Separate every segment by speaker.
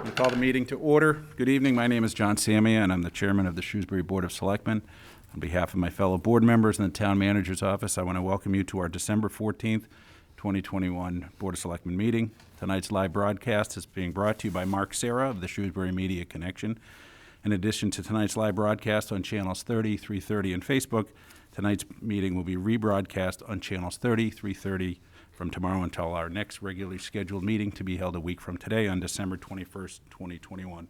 Speaker 1: We call the meeting to order. Good evening. My name is John Samia, and I'm the chairman of the Shrewsbury Board of Selectmen. On behalf of my fellow board members and the town manager's office, I want to welcome you to our December 14th, 2021 Board of Selectmen meeting. Tonight's live broadcast is being brought to you by Mark Serra of the Shrewsbury Media Connection. In addition to tonight's live broadcast on channels 30, 330, and Facebook, tonight's meeting will be rebroadcast on channels 30, 330 from tomorrow until our next regularly scheduled meeting to be held a week from today on December 21st, 2021.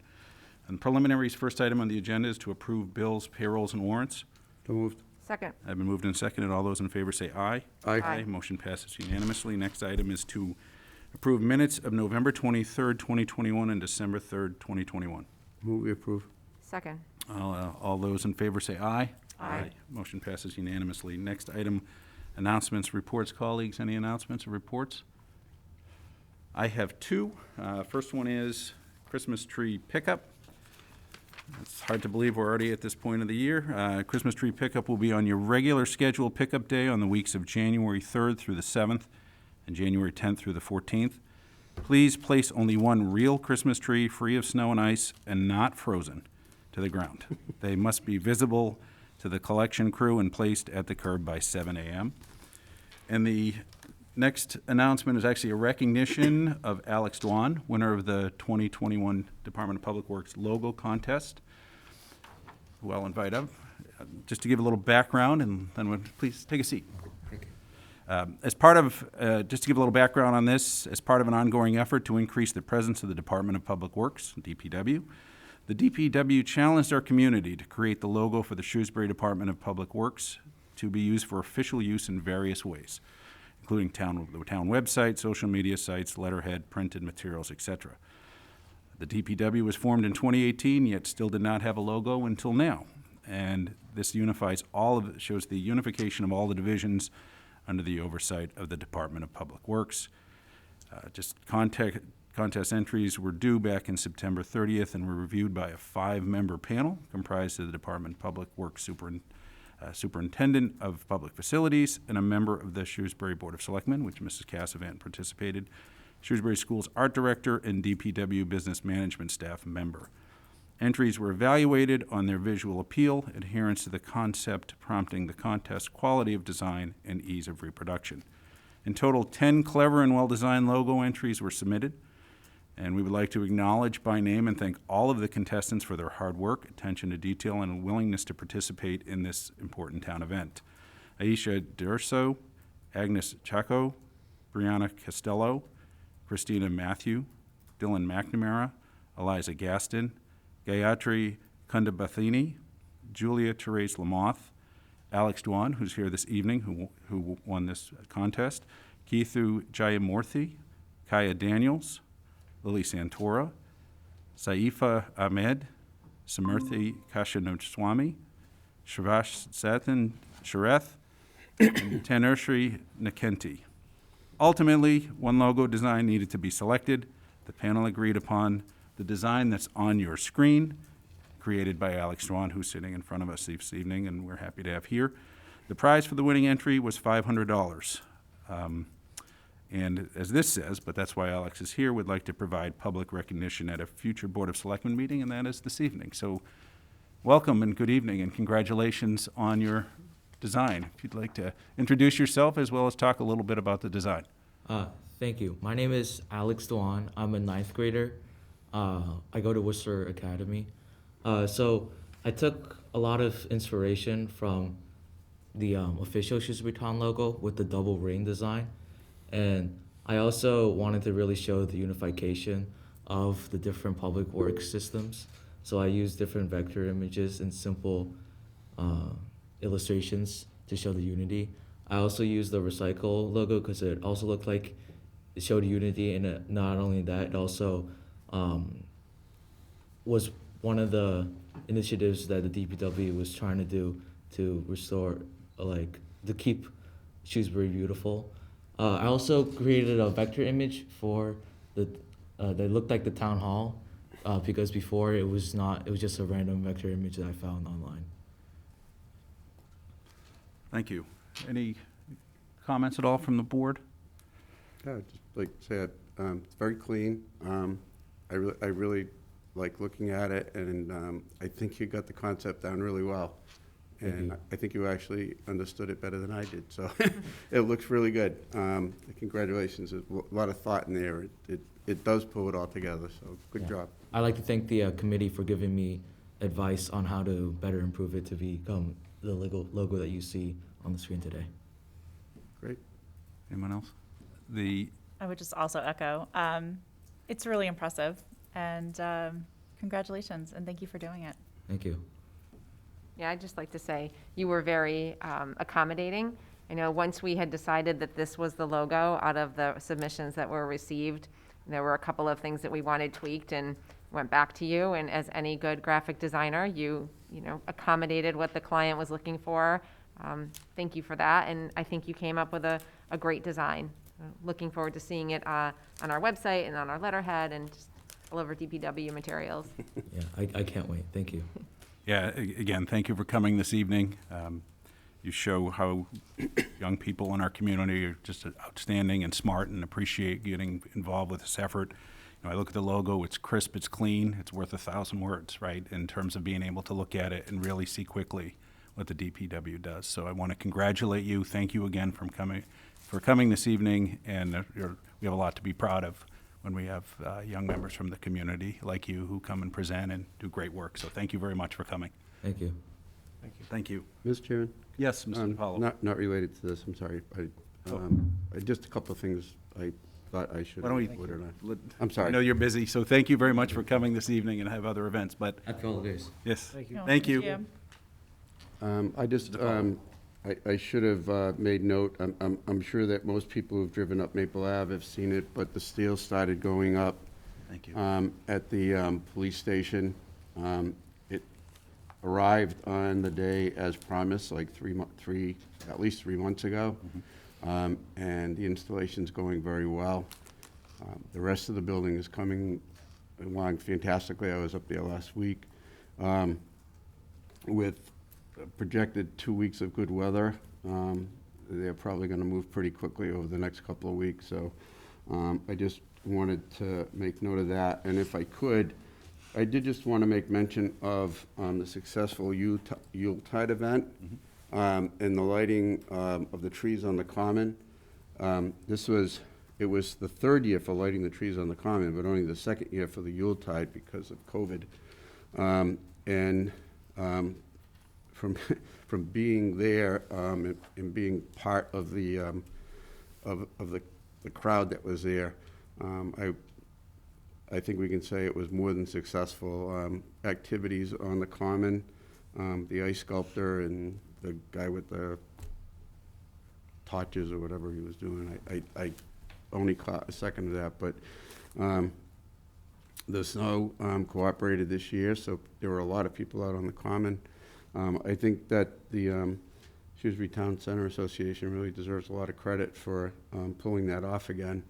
Speaker 1: And preliminaries, first item on the agenda is to approve bills, payrolls, and warrants.
Speaker 2: So moved.
Speaker 3: Second.
Speaker 1: I've been moved and seconded. All those in favor say aye.
Speaker 2: Aye.
Speaker 1: Motion passes unanimously. Next item is to approve minutes of November 23rd, 2021 and December 3rd, 2021.
Speaker 2: Move we approve.
Speaker 3: Second.
Speaker 1: All those in favor say aye.
Speaker 3: Aye.
Speaker 1: Motion passes unanimously. Next item, announcements, reports. Colleagues, any announcements or reports? I have two. First one is Christmas tree pickup. It's hard to believe we're already at this point of the year. Christmas tree pickup will be on your regular scheduled pickup day on the weeks of January 3rd through the 7th and January 10th through the 14th. Please place only one real Christmas tree free of snow and ice and not frozen to the ground. They must be visible to the collection crew and placed at the curb by 7 a.m. And the next announcement is actually a recognition of Alex Dwan, winner of the 2021 Department of Public Works logo contest. Who I'll invite up. Just to give a little background, and then please take a seat. As part of, just to give a little background on this, as part of an ongoing effort to increase the presence of the Department of Public Works, DPW, the DPW challenged our community to create the logo for the Shrewsbury Department of Public Works to be used for official use in various ways, including the town website, social media sites, letterhead, printed materials, etc. The DPW was formed in 2018, yet still did not have a logo until now. And this unifies shows the unification of all the divisions under the oversight of the Department of Public Works. Contest entries were due back in September 30th and were reviewed by a 5-member panel comprised of the Department of Public Works Superintendent of Public Facilities and a member of the Shrewsbury Board of Selectmen, which Mrs. Cassavant participated, Shrewsbury Schools Art Director, and DPW Business Management Staff member. Entries were evaluated on their visual appeal, adherence to the concept prompting the contest, quality of design, and ease of reproduction. In total, 10 clever and well-designed logo entries were submitted, and we would like to acknowledge by name and thank all of the contestants for their hard work, attention to detail, and willingness to participate in this important town event. Aisha D'Urso, Agnes Chaco, Brianna Costello, Christina Matthew, Dylan McNamara, Eliza Gaston, Gayatri Kundabathini, Julia Therese Lamoth, Alex Dwan, who's here this evening, who won this contest, Keithu Jayamurthy, Kaya Daniels, Lily Santora, Saifa Ahmed, Samurthy Kashanuswamy, Shavash Sathan Shareth, and Tanurshri Nakenti. Ultimately, one logo design needed to be selected. The panel agreed upon the design that's on your screen, created by Alex Dwan, who's sitting in front of us this evening, and we're happy to have here. The prize for the winning entry was $500. And as this says, but that's why Alex is here, would like to provide public recognition at a future Board of Selectmen meeting, and that is this evening. So welcome and good evening, and congratulations on your design. If you'd like to introduce yourself as well as talk a little bit about the design.
Speaker 4: Thank you. My name is Alex Dwan. I'm a 9th grader. I go to Worcester Academy. So I took a lot of inspiration from the official Shrewsbury Town logo with the double ring design. And I also wanted to really show the unification of the different public works systems. So I used different vector images and simple illustrations to show the unity. I also used the recycle logo because it also looked like it showed unity, and not only that, it also was one of the initiatives that the DPW was trying to do to restore, to keep Shrewsbury beautiful. I also created a vector image for that looked like the town hall, because before it was not, it was just a random vector image that I found online.
Speaker 1: Thank you. Any comments at all from the board?
Speaker 2: Yeah, I'd just like to say it's very clean. I really like looking at it, and I think you got the concept down really well. And I think you actually understood it better than I did, so it looks really good. Congratulations, there's a lot of thought in there. It does pull it all together, so good job.
Speaker 4: I'd like to thank the committee for giving me advice on how to better improve it to become the logo that you see on the screen today.
Speaker 2: Great.
Speaker 1: Anyone else?
Speaker 3: I would just also echo, it's really impressive, and congratulations, and thank you for doing it.
Speaker 4: Thank you.
Speaker 5: Yeah, I'd just like to say, you were very accommodating. I know once we had decided that this was the logo out of the submissions that were received, there were a couple of things that we wanted tweaked and went back to you. And as any good graphic designer, you accommodated what the client was looking for. Thank you for that. And I think you came up with a great design. Looking forward to seeing it on our website and on our letterhead and just all over DPW materials.
Speaker 4: Yeah, I can't wait. Thank you.
Speaker 1: Yeah, again, thank you for coming this evening. You show how young people in our community are just outstanding and smart and appreciate getting involved with this effort. I look at the logo, it's crisp, it's clean, it's worth 1,000 words, right, in terms of being able to look at it and really see quickly what the DPW does. So I want to congratulate you. Thank you again for coming this evening, and we have a lot to be proud of when we have young members from the community like you who come and present and do great work. So thank you very much for coming.
Speaker 4: Thank you.
Speaker 1: Thank you.
Speaker 2: Mr. Chairman?
Speaker 1: Yes, Mr. DiPaolo.
Speaker 2: Not related to this, I'm sorry. Just a couple of things I thought I should
Speaker 1: Why don't we?
Speaker 2: have put it on. I'm sorry.
Speaker 1: I know you're busy, so thank you very much for coming this evening and have other events, but
Speaker 4: Happy holidays.
Speaker 1: yes.
Speaker 3: No,
Speaker 1: Thank you.
Speaker 2: I should have made note, I'm sure that most people who've driven up Maple Ave have seen it, but the steel started going up
Speaker 1: Thank you.
Speaker 2: at the police station. It arrived on the day as promised, like at least 3 months ago. And the installation's going very well. The rest of the building is coming along fantastically. I was up there last week. With projected 2 weeks of good weather, they're probably going to move pretty quickly over the next couple of weeks. So I just wanted to make note of that. And if I could, I did just want to make mention of the successful Yuletide event and the lighting of the trees on the common. It was the third year for lighting the trees on the common, but only the second year for the Yuletide because of COVID. From being there and being part of the crowd that was there, I think we can say it was more than successful. Activities on the common, the ice sculptor and the guy with the torches or whatever he was doing. I only caught a second of that, but the snow cooperated this year, so there were a lot of people out on the common. I think that the Shrewsbury Town Center Association really deserves a lot of credit for pulling that off again,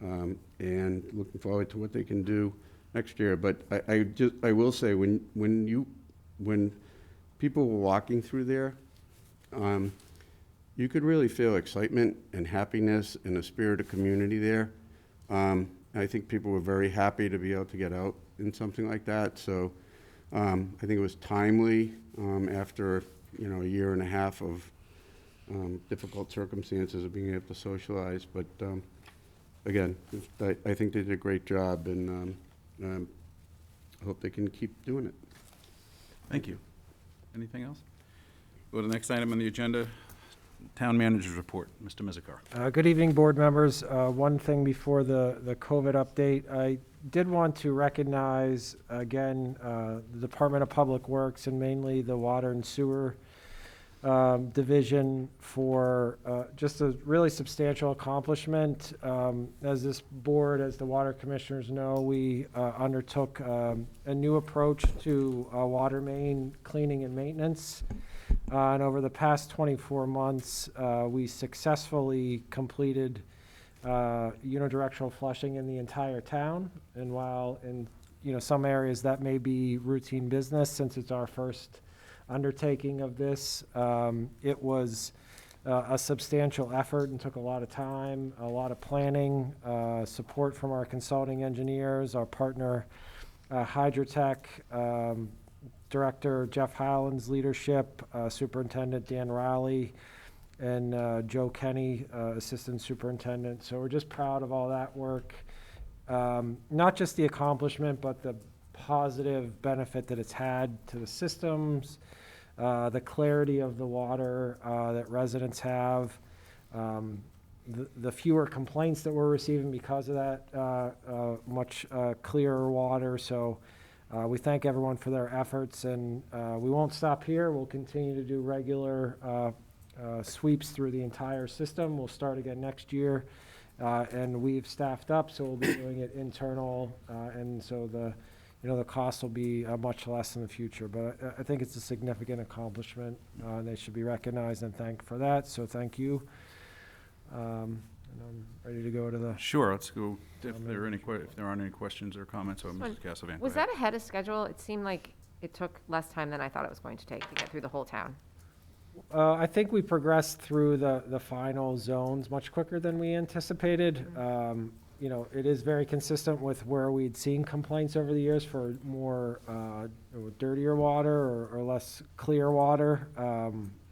Speaker 2: and looking forward to what they can do next year. But I will say, when people were walking through there, you could really feel excitement and happiness and a spirit of community there. I think people were very happy to be able to get out in something like that. So I think it was timely after a year and a half of difficult circumstances of being able to socialize. But again, I think they did a great job, and I hope they can keep doing it.
Speaker 1: Thank you. Anything else? Go to the next item on the agenda, Town Manager's Report. Mr. Mizikar.
Speaker 6: Good evening, board members. One thing before the COVID update, I did want to recognize again the Department of Public Works and mainly the Water and Sewer Division for just a really substantial accomplishment. As this board, as the water commissioners know, we undertook a new approach to water main cleaning and maintenance. And over the past 24 months, we successfully completed unidirectional flushing in the entire town. And while in some areas that may be routine business, since it's our first undertaking of this, it was a substantial effort and took a lot of time, a lot of planning, support from our consulting engineers, our partner Hydrotech, Director Jeff Highland's leadership, Superintendent Dan Riley, and Joe Kenny, Assistant Superintendent. So we're just proud of all that work. Not just the accomplishment, but the positive benefit that it's had to the systems, the clarity of the water that residents have, the fewer complaints that we're receiving because of that, much clearer water. So we thank everyone for their efforts, and we won't stop here. We'll continue to do regular sweeps through the entire system. We'll start again next year, and we've staffed up, so we'll be doing it internal, and so the cost will be much less in the future. But I think it's a significant accomplishment, and they should be recognized and thanked for that. So thank you. And I'm ready to go to the.
Speaker 1: Sure, let's go, if there aren't any questions or comments, Mrs. Castlevan.
Speaker 5: Was that ahead of schedule? It seemed like it took less time than I thought it was going to take to get through the whole town.
Speaker 6: I think we progressed through the final zones much quicker than we anticipated. It is very consistent with where we'd seen complaints over the years for more dirtier water or less clear water.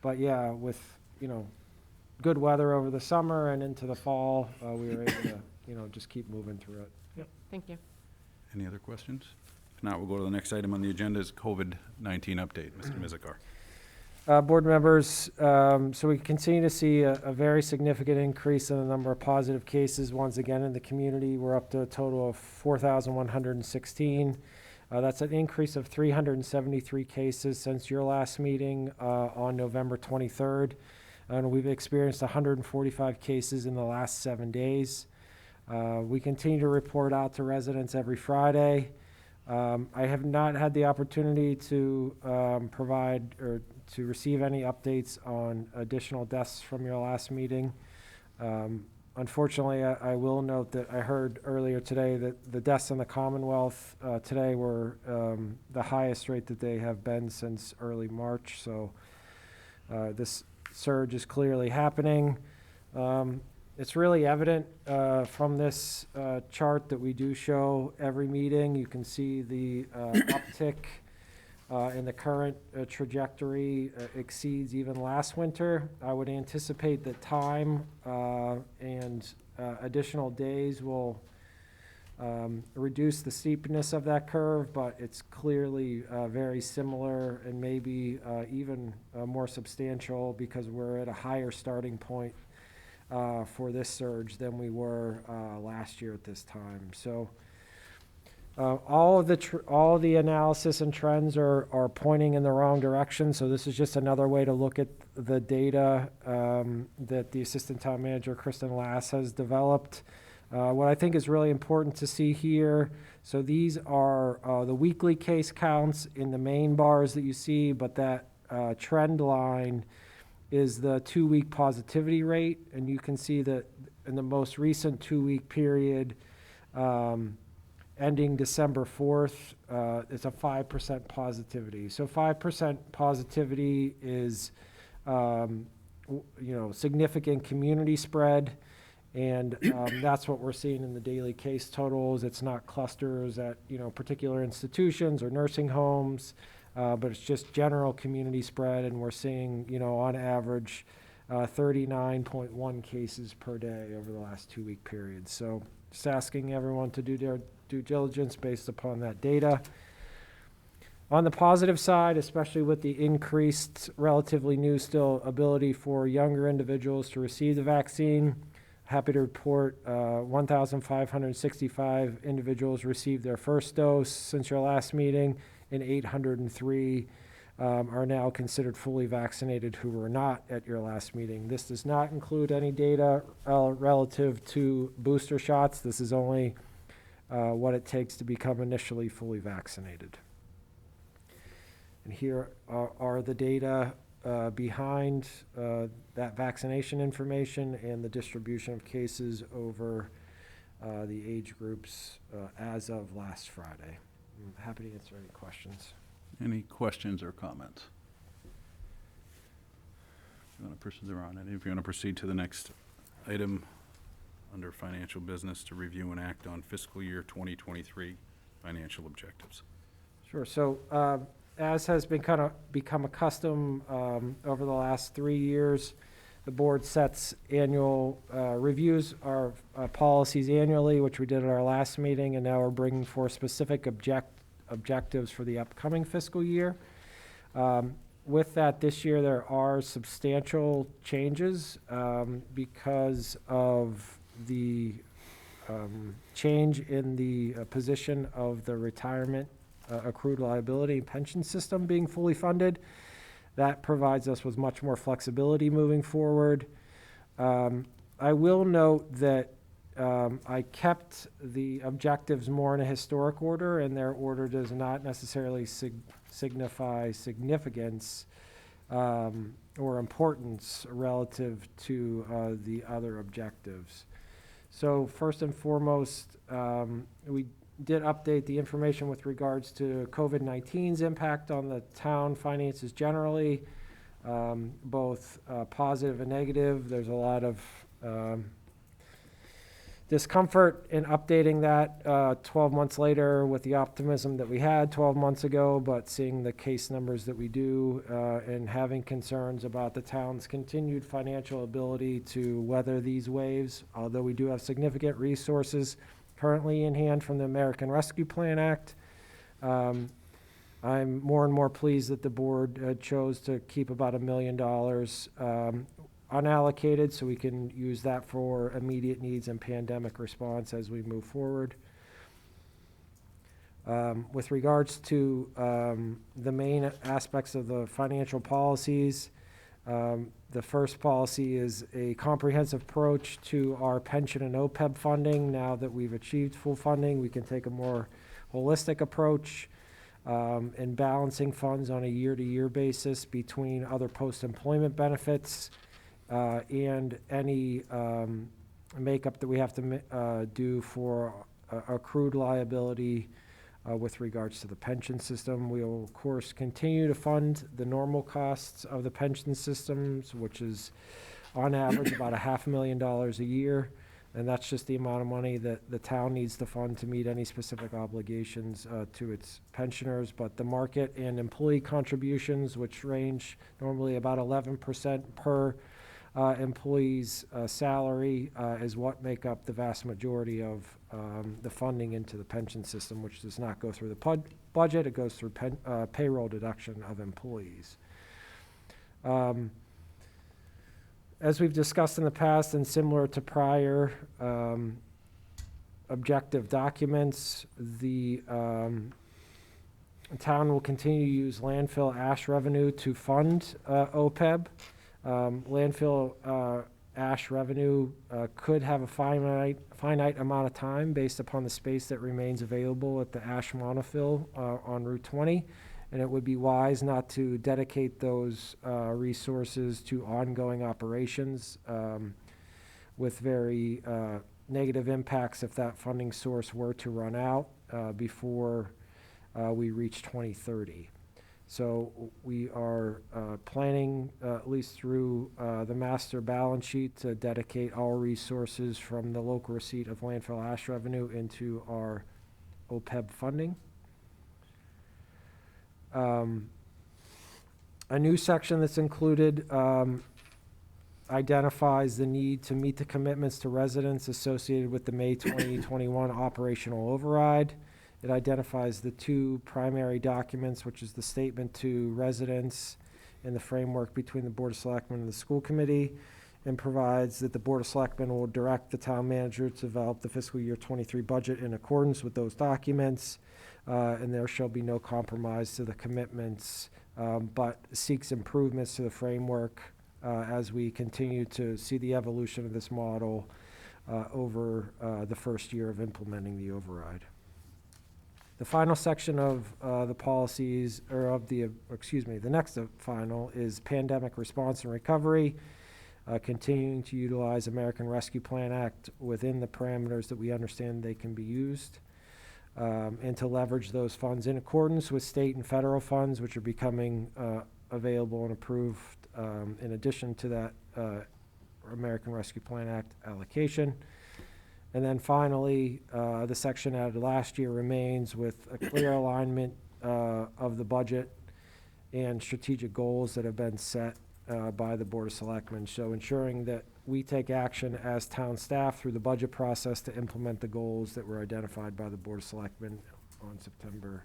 Speaker 6: But yeah, with, good weather over the summer and into the fall, we were able to, just keep moving through it.
Speaker 5: Thank you.
Speaker 1: Any other questions? If not, we'll go to the next item on the agenda is COVID-19 update. Mr. Mizikar.
Speaker 6: Board members, so we continue to see a very significant increase in the number of positive cases. Once again, in the community, we're up to a total of 4,116. That's an increase of 373 cases since your last meeting on November 23rd. And we've experienced 145 cases in the last 7 days. We continue to report out to residents every Friday. I have not had the opportunity to provide or to receive any updates on additional deaths from your last meeting. Unfortunately, I will note that I heard earlier today that the deaths in the Commonwealth today were the highest rate that they have been since early March. So this surge is clearly happening. It's really evident from this chart that we do show every meeting. You can see the uptick in the current trajectory exceeds even last winter. I would anticipate that time and additional days will reduce the steepness of that curve, but it's clearly very similar and maybe even more substantial because we're at a higher starting point for this surge than we were last year at this time. So all of the analysis and trends are pointing in the wrong direction. So this is just another way to look at the data that the Assistant Town Manager, Kristen Lass, has developed. What I think is really important to see here, so these are the weekly case counts in the main bars that you see, but that trend line is the 2-week positivity rate. And you can see that in the most recent 2-week period, ending December 4th, it's a 5% positivity. So 5% positivity is, significant community spread. And that's what we're seeing in the daily case totals. It's not clusters at, particular institutions or nursing homes, but it's just general community spread. And we're seeing, on average, 39.1 cases per day over the last 2-week period. So just asking everyone to do their due diligence based upon that data. On the positive side, especially with the increased, relatively new still ability for younger individuals to receive the vaccine, happy to report 1,565 individuals received their first dose since your last meeting, and 803 are now considered fully vaccinated who were not at your last meeting. This does not include any data relative to booster shots. This is only what it takes to become initially fully vaccinated. And here are the data behind that vaccination information and the distribution of cases over the age groups as of last Friday. I'm happy to answer any questions.
Speaker 1: Any questions or comments? You want to pursue, there on any, if you want to proceed to the next item under financial business to review and act on fiscal year 2023 financial objectives.
Speaker 6: Sure. So, as has been kind of become a custom over the last 3 years, the board sets annual reviews our policies annually, which we did at our last meeting, and now we're bringing forth specific objectives for the upcoming fiscal year. With that, this year there are substantial changes because of the change in the position of the retirement accrued liability pension system being fully funded. That provides us with much more flexibility moving forward. I will note that I kept the objectives more in a historic order, and their order does not necessarily signify significance or importance relative to the other objectives. So first and foremost, we did update the information with regards to COVID-19's impact on the town finances generally, both positive and negative. There's a lot of discomfort in updating that 12 months later with the optimism that we had 12 months ago, but seeing the case numbers that we do and having concerns about the town's continued financial ability to weather these waves, although we do have significant resources currently in hand from the American Rescue Plan Act. I'm more and more pleased that the board chose to keep about $1 million unallocated, so we can use that for immediate needs and pandemic response as we move forward. With regards to the main aspects of the financial policies, the first policy is a comprehensive approach to our pension and Opeb funding. Now that we've achieved full funding, we can take a more holistic approach in balancing funds on a year-to-year basis between other post-employment benefits and any makeup that we have to do for accrued liability with regards to the pension system. We will, of course, continue to fund the normal costs of the pension systems, which is on average about $500,000 a year. And that's just the amount of money that the town needs to fund to meet any specific obligations to its pensioners. But the market and employee contributions, which range normally about 11% per employee's salary, is what make up the vast majority of the funding into the pension system, which does not go through the budget. It goes through payroll deduction of employees. As we've discussed in the past and similar to prior objective documents, the town will continue to use landfill ash revenue to fund Opeb. Landfill ash revenue could have a finite amount of time based upon the space that remains available at the ash monofill on Route 20. And it would be wise not to dedicate those resources to ongoing operations with very negative impacts if that funding source were to run out before we reach 2030. So we are planning, at least through the master balance sheet, to dedicate all resources from the local receipt of landfill ash revenue into our Opeb funding. A new section that's included identifies the need to meet the commitments to residents associated with the May 2021 operational override. It identifies the two primary documents, which is the statement to residents and the framework between the Board of Selectmen and the school committee, and provides that the Board of Selectmen will direct the town manager to develop the fiscal year 23 budget in accordance with those documents. And there shall be no compromise to the commitments, but seeks improvements to the framework as we continue to see the evolution of this model over the first year of implementing the override. The final section of the policies, or of the, the next final is pandemic response and recovery, continuing to utilize American Rescue Plan Act within the parameters that we understand they can be used. And to leverage those funds in accordance with state and federal funds, which are becoming available and approved in addition to that American Rescue Plan Act allocation. And then finally, the section added last year remains with a clear alignment of the budget and strategic goals that have been set by the Board of Selectmen. So ensuring that we take action as town staff through the budget process to implement the goals that were identified by the Board of Selectmen on September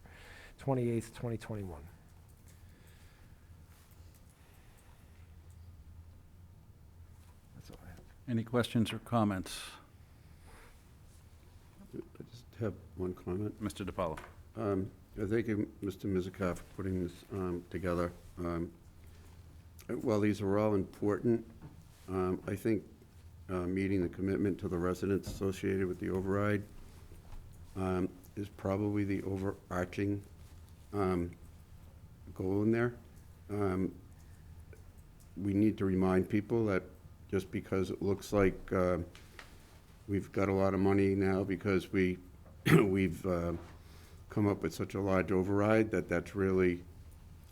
Speaker 6: 28th, 2021. That's all I have.
Speaker 1: Any questions or comments?
Speaker 2: I just have one comment.
Speaker 1: Mr. DiPaolo?
Speaker 2: Thank you, Mr. Mizikar, for putting this together. While these are all important, I think meeting the commitment to the residents associated with the override is probably the overarching goal in there. We need to remind people that just because it looks like we've got a lot of money now because we've come up with such a large override, that's really,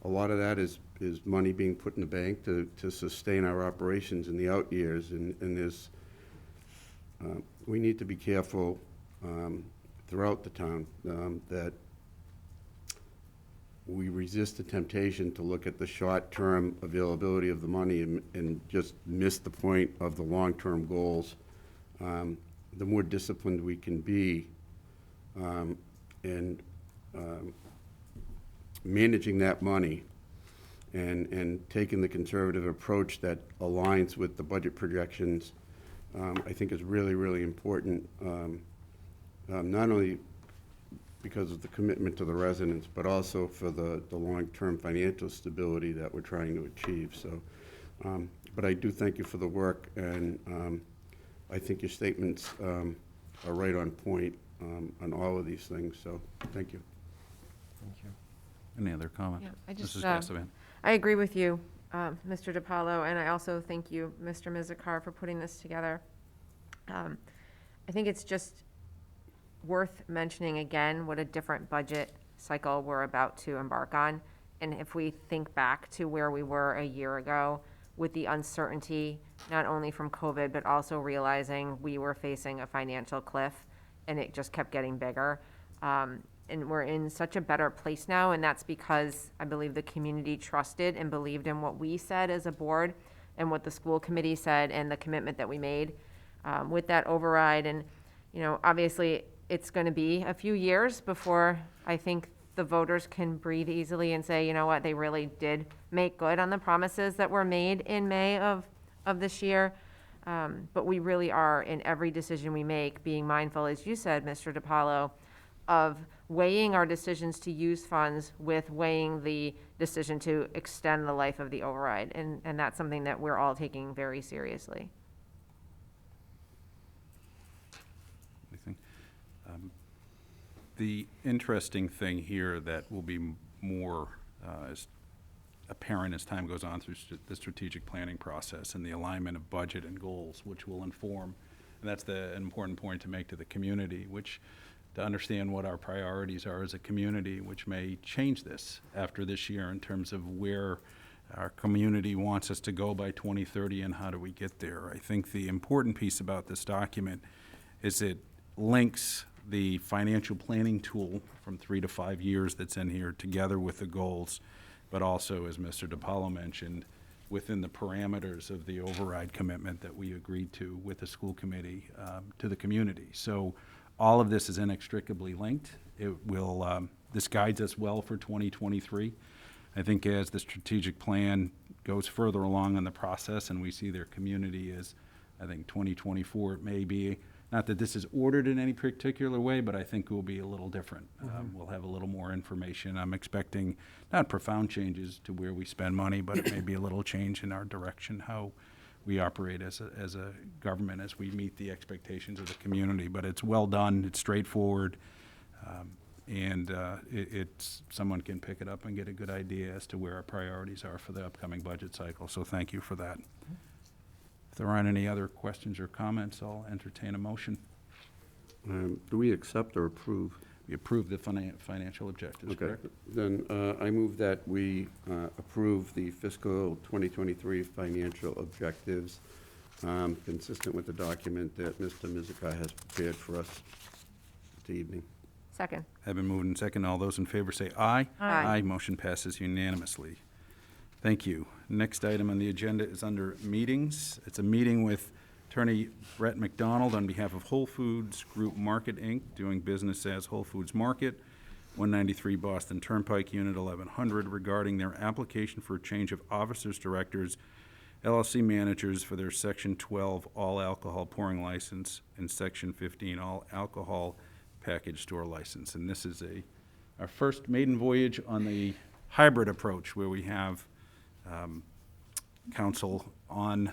Speaker 2: a lot of that is money being put in the bank to sustain our operations in the out years. And there's, we need to be careful throughout the town that we resist the temptation to look at the short-term availability of the money and just miss the point of the long-term goals. The more disciplined we can be in managing that money and taking the conservative approach that aligns with the budget projections, I think is really, really important, not only because of the commitment to the residents, but also for the long-term financial stability that we're trying to achieve. So, but I do thank you for the work, and I think your statements are right on point on all of these things, so thank you.
Speaker 6: Thank you.
Speaker 1: Any other comments?
Speaker 5: Yeah, I just,
Speaker 1: Mrs. Cassavant?
Speaker 5: I agree with you, Mr. DiPaolo, and I also thank you, Mr. Mizikar, for putting this together. I think it's just worth mentioning again what a different budget cycle we're about to embark on. And if we think back to where we were a year ago with the uncertainty, not only from COVID, but also realizing we were facing a financial cliff and it just kept getting bigger. And we're in such a better place now, and that's because I believe the community trusted and believed in what we said as a board and what the school committee said and the commitment that we made with that override. And, you know, obviously it's going to be a few years before I think the voters can breathe easily and say, you know what, they really did make good on the promises that were made in May of this year. But we really are, in every decision we make, being mindful, as you said, Mr. DiPaolo, of weighing our decisions to use funds with weighing the decision to extend the life of the override. And that's something that we're all taking very seriously.
Speaker 1: Anything? The interesting thing here that will be more as apparent as time goes on through the strategic planning process and the alignment of budget and goals, which will inform, and that's the important point to make to the community, which to understand what our priorities are as a community, which may change this after this year in terms of where our community wants us to go by 2030 and how do we get there. I think the important piece about this document is it links the financial planning tool from 3 to 5 years that's in here together with the goals, but also, as Mr. DiPaolo mentioned, within the parameters of the override commitment that we agreed to with the school committee to the community. So all of this is inextricably linked. It will, this guides us well for 2023. I think as the strategic plan goes further along in the process and we see their community as, I think 2024 it may be, not that this is ordered in any particular way, but I think it will be a little different. We'll have a little more information. I'm expecting not profound changes to where we spend money, but it may be a little change in our direction, how we operate as a government as we meet the expectations of the community. But it's well done, it's straightforward, and it's someone can pick it up and get a good idea as to where our priorities are for the upcoming budget cycle. So thank you for that. If there aren't any other questions or comments, I'll entertain a motion.
Speaker 2: Do we accept or approve?
Speaker 1: we approve the financial objectives,
Speaker 2: Okay,
Speaker 1: correct?
Speaker 2: then I move that we approve the fiscal 2023 financial objectives consistent with the document that Mr. Mizuka has prepared for us this evening.
Speaker 5: Second.
Speaker 1: Have been moved and second. All those in favor say aye.
Speaker 5: Aye.
Speaker 1: Motion passes unanimously. Thank you. Next item on the agenda is under meetings. It's a meeting with Attorney Brett McDonald on behalf of Whole Foods Group Market, Inc., doing business as Whole Foods Market, 193 Boston Turnpike, Unit 1100, regarding their application for a change of officers, directors, LLC managers for their Section 12 all alcohol pouring license and Section 15 all alcohol package store license. And this is our first maiden voyage on the hybrid approach, where we have counsel online.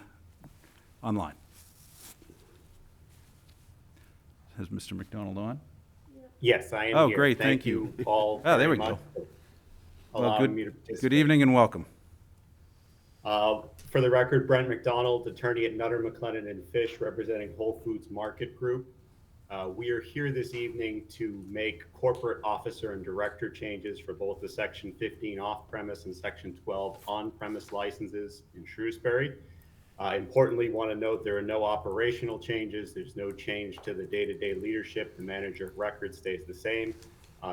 Speaker 1: Is Mr. McDonald on?
Speaker 7: Yes, I am
Speaker 1: Oh,
Speaker 7: here.
Speaker 1: great, thank you.
Speaker 7: all
Speaker 1: Ah, there
Speaker 7: very
Speaker 1: we go.
Speaker 7: much for
Speaker 1: Well,
Speaker 7: allowing me to participate.
Speaker 1: good evening and welcome.
Speaker 7: For the record, Brent McDonald, attorney at Nutter, McLennan and Fish, representing Whole Foods Market Group. We are here this evening to make corporate officer and director changes for both the Section 15 off-premise and Section 12 on-premise licenses in Shrewsbury. Importantly, want to note there are no operational changes. There's no change to the day-to-day leadership. The manager of record stays the same.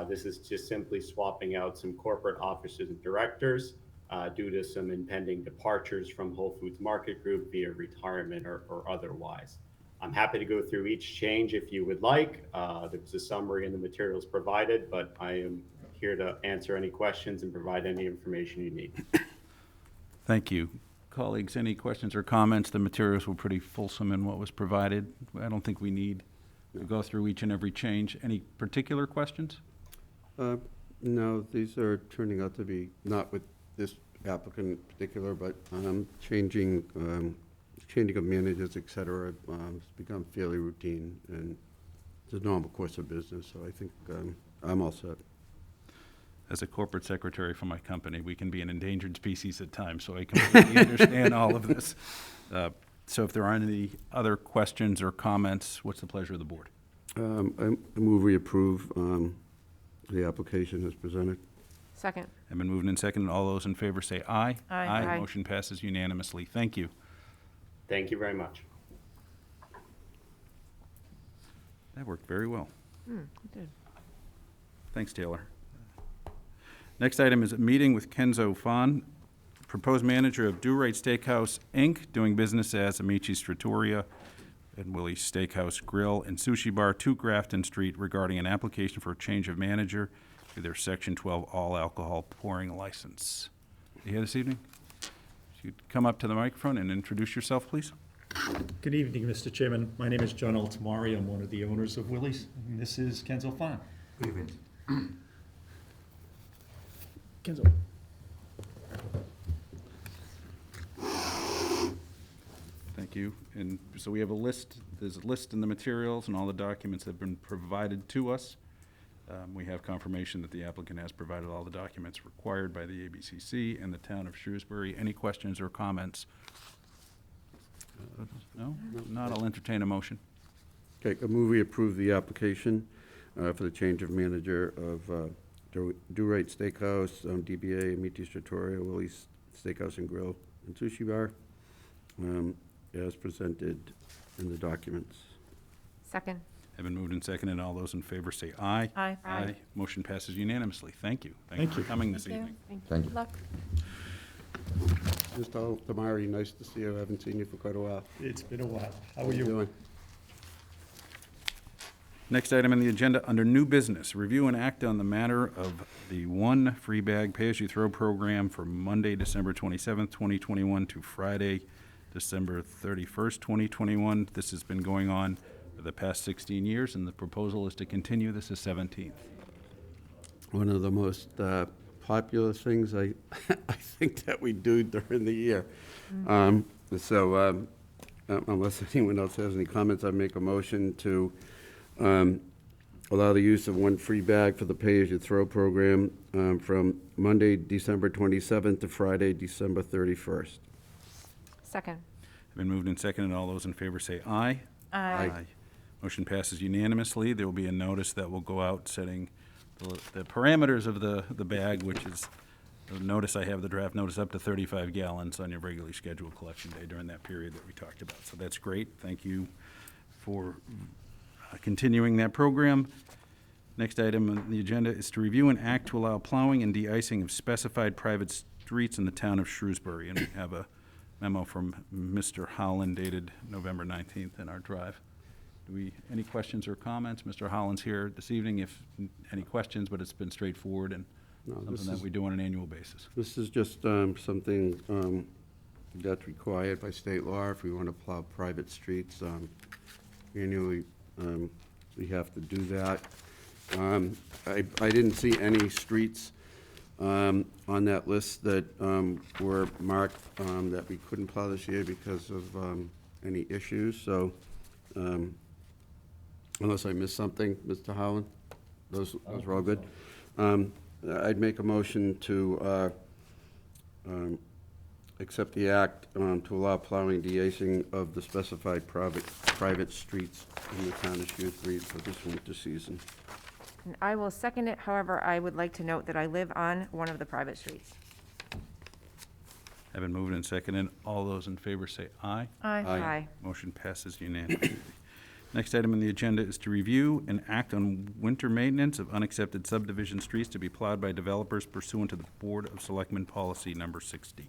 Speaker 7: This is just simply swapping out some corporate officers and directors due to some impending departures from Whole Foods Market Group via retirement or otherwise. I'm happy to go through each change if you would like. There's a summary in the materials provided, but I am here to answer any questions and provide any information you need.
Speaker 1: Thank you. Colleagues, any questions or comments? The materials were pretty fulsome in what was provided. I don't think we need to go through each and every change. Any particular questions?
Speaker 2: No, these are turning out to be, not with this applicant in particular, but changing of managers, et cetera, has become fairly routine, and it's a normal course of business, so I think I'm all set.
Speaker 1: As a corporate secretary for my company, we can be an endangered species at times, so I completely understand all of this. So if there aren't any other questions or comments, what's the pleasure of the board?
Speaker 2: I move we approve the application as presented.
Speaker 5: Second.
Speaker 1: I've been moved and seconded. All those in favor say aye.
Speaker 3: Aye.
Speaker 5: Aye.
Speaker 1: Motion passes unanimously. Thank you.
Speaker 7: Thank you very much.
Speaker 1: That worked very well.
Speaker 5: Good.
Speaker 1: Thanks, Taylor. Next item is a meeting with Kenzo Fawn, proposed manager of Do Right Steakhouse, Inc., doing business as Amici Strattoria and Willie Steakhouse Grill and Sushi Bar, 2 Grafton Street, regarding an application for a change of manager to their Section 12 all alcohol pouring license. You here this evening? If you'd come up to the microphone and introduce yourself, please.
Speaker 8: Good evening, Mr. Chairman. My name is John Altamari. I'm one of the owners of Willie's, and this is Kenzo Fawn. Good evening. Kenzo.
Speaker 1: Thank you. And so we have a list, there's a list in the materials and all the documents that have been provided to us. We have confirmation that the applicant has provided all the documents required by the ABCC and the town of Shrewsbury. Any questions or comments? No? Not, I'll entertain a motion.
Speaker 2: Okay, I move we approve the application for the change of manager of Do Right Steakhouse, DBA Amici Strattoria, Willie's Steakhouse and Grill, and Sushi Bar, as presented in the documents.
Speaker 5: Second.
Speaker 1: Have been moved and seconded. All those in favor say aye.
Speaker 3: Aye.
Speaker 5: Aye.
Speaker 1: Motion passes unanimously. Thank you.
Speaker 8: Thank
Speaker 1: you for
Speaker 8: you.
Speaker 1: coming this
Speaker 3: Thank you.
Speaker 1: evening.
Speaker 2: Thank you.
Speaker 3: Good luck.
Speaker 2: Mr. Altamari, nice to see you. I haven't seen you for quite a while.
Speaker 8: It's been a while. How are you?
Speaker 2: doing?
Speaker 1: Next item on the agenda, under new business, review and act on the matter of the one free bag pay-as-you-throw program for Monday, December 27th, 2021 to Friday, December 31st, 2021. This has been going on for the past 16 years, and the proposal is to continue this as 17th.
Speaker 2: One of the most popular things I think that we do during the year. So unless anyone else has any comments, I make a motion to allow the use of one free bag for the pay-as-you-throw program from Monday, December 27th to Friday, December 31st.
Speaker 5: Second.
Speaker 1: Been moved and seconded. All those in favor say aye.
Speaker 3: Aye.
Speaker 1: Motion passes unanimously. There will be a notice that will go out setting the parameters of the bag, which is, the notice I have, the draft notice, up to 35 gallons on your regularly scheduled collection day during that period that we talked about. So that's great. Thank you for continuing that program. Next item on the agenda is to review and act to allow plowing and de-icing of specified private streets in the town of Shrewsbury. And we have a memo from Mr. Holland dated November 19th in our drive. Any questions or comments? Mr. Holland's here this evening if any questions, but it's been straightforward and
Speaker 2: No,
Speaker 1: something that we do on an annual basis.
Speaker 2: This is just something that's required by state law. If we want to plow private streets annually, we have to do that. I didn't see any streets on that list that were marked that we couldn't plow this year because of any issues. So unless I missed something, Mr. Howland, those were all good. I'd make a motion to accept the act to allow plowing de-icing of the specified private streets in the town of Shrewsbury for this winter season.
Speaker 5: And I will second it. However, I would like to note that I live on one of the private streets.
Speaker 1: Have been moved and seconded. All those in favor say aye.
Speaker 3: Aye.
Speaker 5: Aye.
Speaker 1: Motion passes unanimously. Next item on the agenda is to review and act on winter maintenance of unaccepted subdivision streets to be plowed by developers pursuant to the Board of Selectmen Policy Number 16.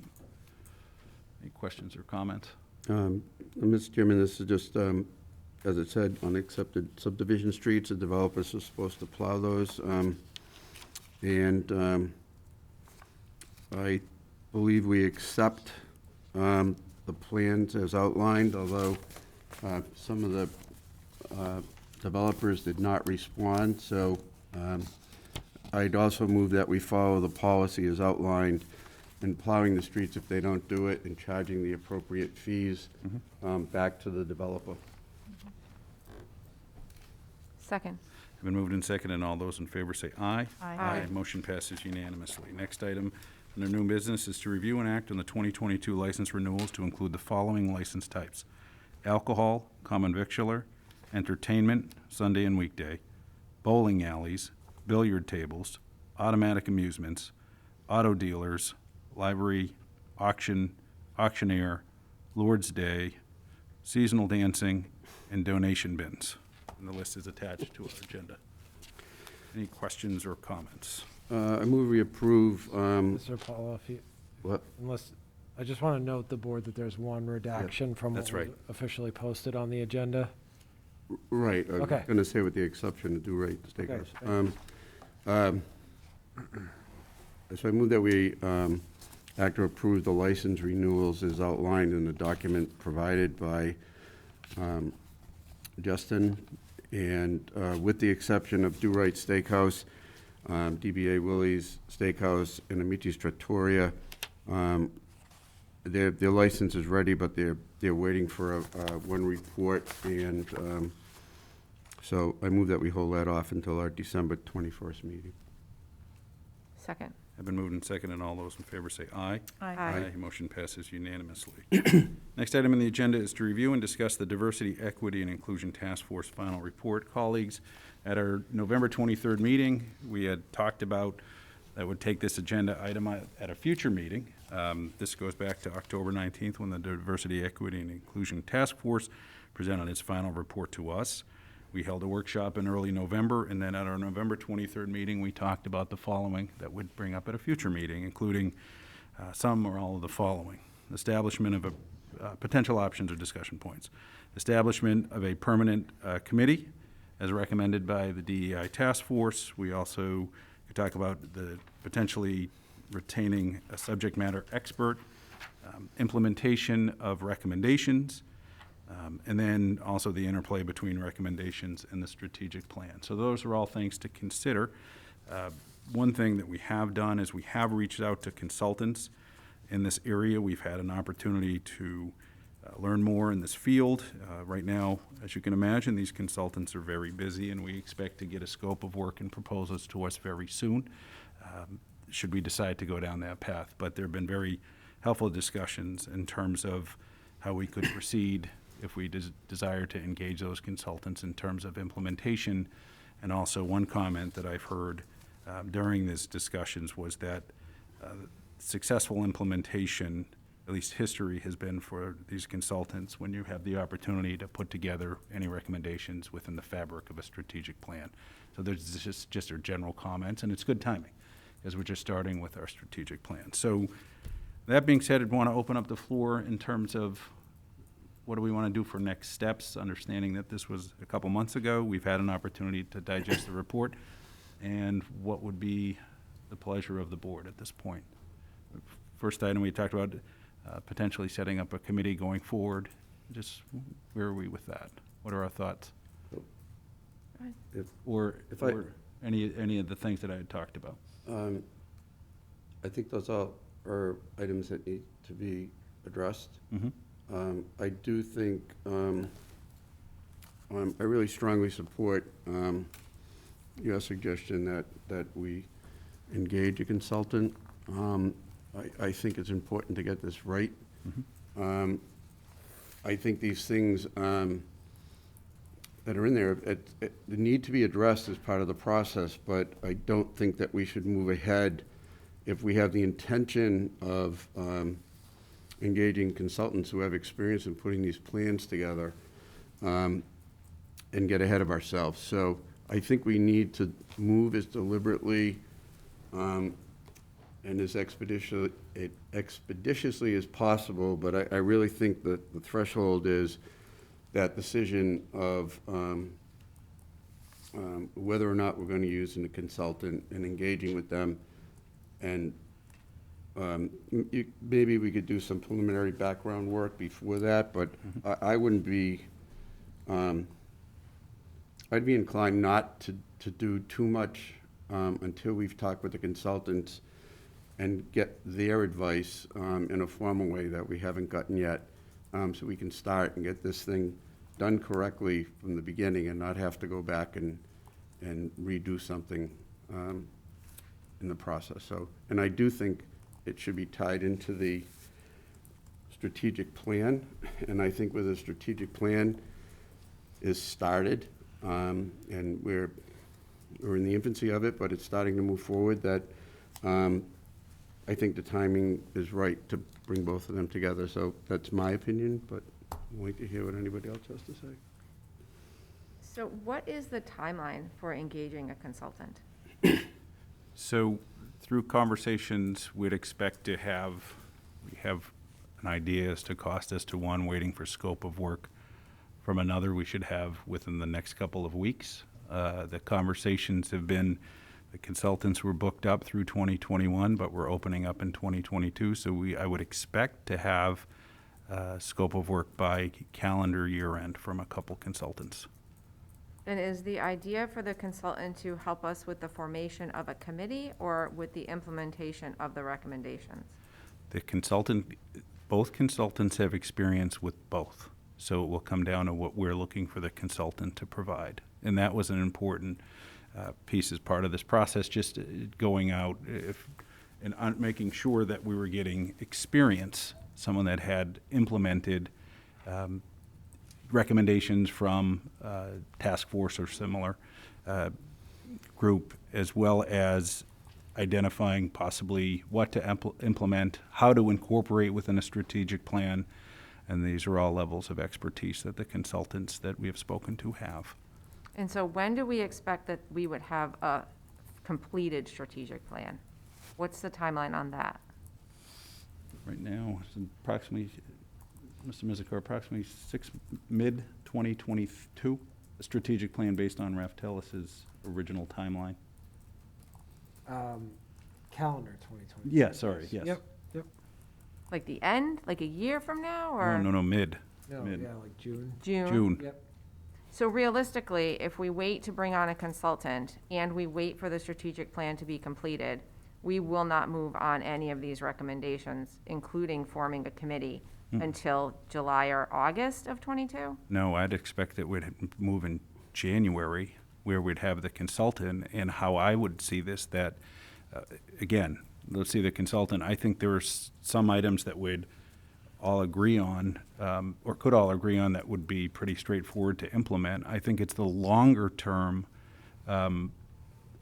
Speaker 1: Any questions or comments?
Speaker 2: Mr. Chairman, this is just, as it said, unaccepted subdivision streets. The developers are supposed to plow those. And I believe we accept the plans as outlined, although some of the developers did not respond. So I'd also move that we follow the policy as outlined in plowing the streets if they don't do it and charging the appropriate fees back to the developer.
Speaker 5: Second.
Speaker 1: Have been moved and seconded, and all those in favor say aye.
Speaker 3: Aye.
Speaker 1: Motion passes unanimously. Next item under new business is to review and act on the 2022 license renewals to include the following license types: alcohol, common victualler, entertainment, Sunday and weekday, bowling alleys, billiard tables, automatic amusements, auto dealers, livery, auctioneer, Lord's Day, seasonal dancing, and donation bins. And the list is attached to our agenda. Any questions or comments?
Speaker 2: I move we approve,
Speaker 6: Mr. Paul, if you,
Speaker 2: what?
Speaker 6: unless, I just want to note the board that there's one redaction from
Speaker 1: that's
Speaker 6: what was
Speaker 1: right.
Speaker 6: officially posted on the agenda.
Speaker 2: Right, I was
Speaker 6: Okay.
Speaker 2: going to say with the exception of do right
Speaker 6: Okay,
Speaker 2: Steakhouse. So I move that we act to approve the license renewals as outlined in the document provided by Justin, and with the exception of Do Right Steakhouse, DBA Willie's Steakhouse, and Amici Strattoria. Their license is ready, but they're waiting for one report, and so I move that we hold that off until our December 21st meeting.
Speaker 5: Second.
Speaker 1: Have been moved and seconded, and all those in favor say aye.
Speaker 5: Aye.
Speaker 1: Motion passes unanimously. Next item on the agenda is to review and discuss the Diversity, Equity, and Inclusion Task Force final report. Colleagues, at our November 23rd meeting, we had talked about that would take this agenda item at a future meeting. This goes back to October 19th when the Diversity, Equity, and Inclusion Task Force presented its final report to us. We held a workshop in early November, and then at our November 23rd meeting, we talked about the following that would bring up at a future meeting, including some or all of the following: establishment of potential options or discussion points, establishment of a permanent committee as recommended by the DEI task force. We also could talk about the potentially retaining a subject matter expert, implementation of recommendations, and then also the interplay between recommendations and the strategic plan. So those are all things to consider. One thing that we have done is we have reached out to consultants in this area. We've had an opportunity to learn more in this field. Right now, as you can imagine, these consultants are very busy, and we expect to get a scope of work and proposals to us very soon, should we decide to go down that path. But there have been very helpful discussions in terms of how we could proceed if we desire to engage those consultants in terms of implementation. And also, one comment that I've heard during these discussions was that successful implementation, at least history has been for these consultants, when you have the opportunity to put together any recommendations within the fabric of a strategic plan. So there's just our general comments, and it's good timing, because we're just starting with our strategic plan. So that being said, I'd want to open up the floor in terms of what do we want to do for next steps, understanding that this was a couple months ago. We've had an opportunity to digest the report, and what would be the pleasure of the board at this point. First item, we talked about potentially setting up a committee going forward. Just where are we with that? What are our thoughts? Or any of the things that I had talked about?
Speaker 2: I think those all are items that need to be addressed.
Speaker 1: Mm-hmm.
Speaker 2: I do think, I really strongly support your suggestion that we engage a consultant. I think it's important to get this right.
Speaker 1: Mm-hmm.
Speaker 2: I think these things that are in there, they need to be addressed as part of the process, but I don't think that we should move ahead if we have the intention of engaging consultants who have experience in putting these plans together and get ahead of ourselves. So I think we need to move as deliberately and as expeditiously as possible, but I really think that the threshold is that decision of whether or not we're going to use a consultant and engaging with them. And maybe we could do some preliminary background work before that, but I wouldn't be, I'd be inclined not to do too much until we've talked with the consultants and get their advice in a formal way that we haven't gotten yet, so we can start and get this thing done correctly from the beginning and not have to go back and redo something in the process. So, and I do think it should be tied into the strategic plan, and I think where the strategic plan is started, and we're in the infancy of it, but it's starting to move forward, that I think the timing is right to bring both of them together. So that's my opinion, but I'd like to hear what anybody else has to say.
Speaker 5: So what is the timeline for engaging a consultant?
Speaker 1: So through conversations, we'd expect to we have an idea as to cost as to one, waiting for scope of work from another we should have within the next couple of weeks. The conversations have been, the consultants were booked up through 2021, but we're opening up in 2022. So I would expect to have scope of work by calendar year end from a couple consultants.
Speaker 5: And is the idea for the consultant to help us with the formation of a committee or with the implementation of the recommendations?
Speaker 1: Both consultants have experience with both. So it will come down to what we're looking for the consultant to provide. And that was an important piece as part of this process, just going out and making sure that we were getting experience, someone that had implemented recommendations from task force or similar group, as well as identifying possibly what to implement, how to incorporate within a strategic plan. And these are all levels of expertise that the consultants that we have spoken to have.
Speaker 5: And so when do we expect that we would have a completed strategic plan? What's the timeline on that?
Speaker 1: Right now, it's approximately, Mr. Mizikar, approximately mid-2022, a strategic plan based on Raftelis's original timeline.
Speaker 6: Calendar 2020.
Speaker 1: Yeah, sorry, yes.
Speaker 6: Yep.
Speaker 5: Like the end, like a year from now, or?
Speaker 1: No, mid.
Speaker 6: No,
Speaker 1: Mid.
Speaker 6: yeah, like June.
Speaker 1: June.
Speaker 6: Yep.
Speaker 5: So realistically, if we wait to bring on a consultant and we wait for the strategic plan to be completed, we will not move on any of these recommendations, including forming a committee, until July or August of '22?
Speaker 1: No, I'd expect that we'd move in January, where we'd have the consultant, and how I would see this, that, again, let's see the consultant. I think there are some items that would all agree on, or could all agree on, that would be pretty straightforward to implement. I think it's the longer-term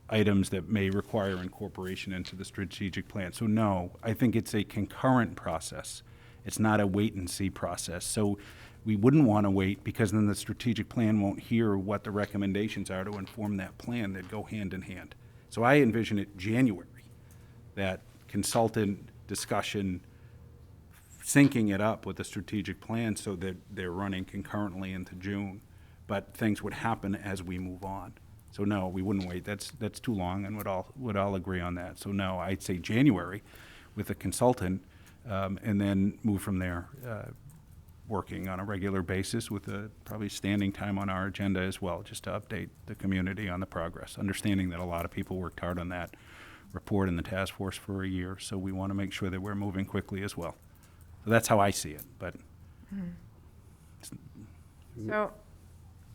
Speaker 1: items that may require incorporation into the strategic plan. So no, I think it's a concurrent process. It's not a wait-and-see process. So we wouldn't want to wait, because then the strategic plan won't hear what the recommendations are to inform that plan that go hand in hand. So I envision it January, that consultant discussion, syncing it up with the strategic plan so that they're running concurrently into June, but things would happen as we move on. So no, we wouldn't wait. That's too long, and would all agree on that. So no, I'd say January with a consultant, and then move from there, working on a regular basis with probably standing time on our agenda as well, just to update the community on the progress, understanding that a lot of people worked hard on that report in the task force for a year, so we want to make sure that we're moving quickly as well. So that's how I see it, but.
Speaker 5: So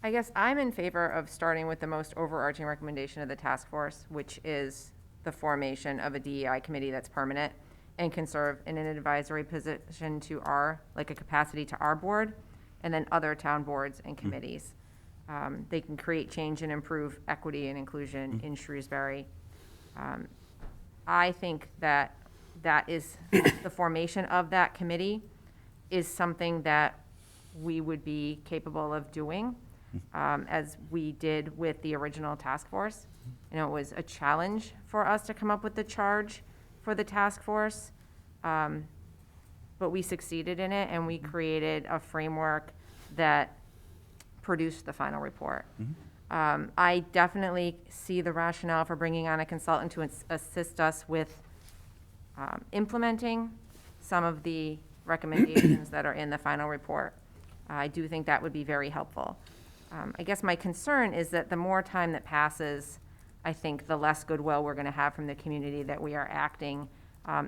Speaker 5: I guess I'm in favor of starting with the most overarching recommendation of the task force, which is the formation of a DEI committee that's permanent and can serve in an advisory position to a capacity to our board, and then other town boards and committees. They can create change and improve equity and inclusion in Shrewsbury. I think that is, the formation of that committee is something that we would be capable of doing, as we did with the original task force. You know, it was a challenge for us to come up with the charge for the task force, but we succeeded in it, and we created a framework that produced the final report. I definitely see the rationale for bringing on a consultant to assist us with implementing some of the recommendations that are in the final report. I do think that would be very helpful. I guess my concern is that the more time that passes, I think the less goodwill we're going to have from the community that we are acting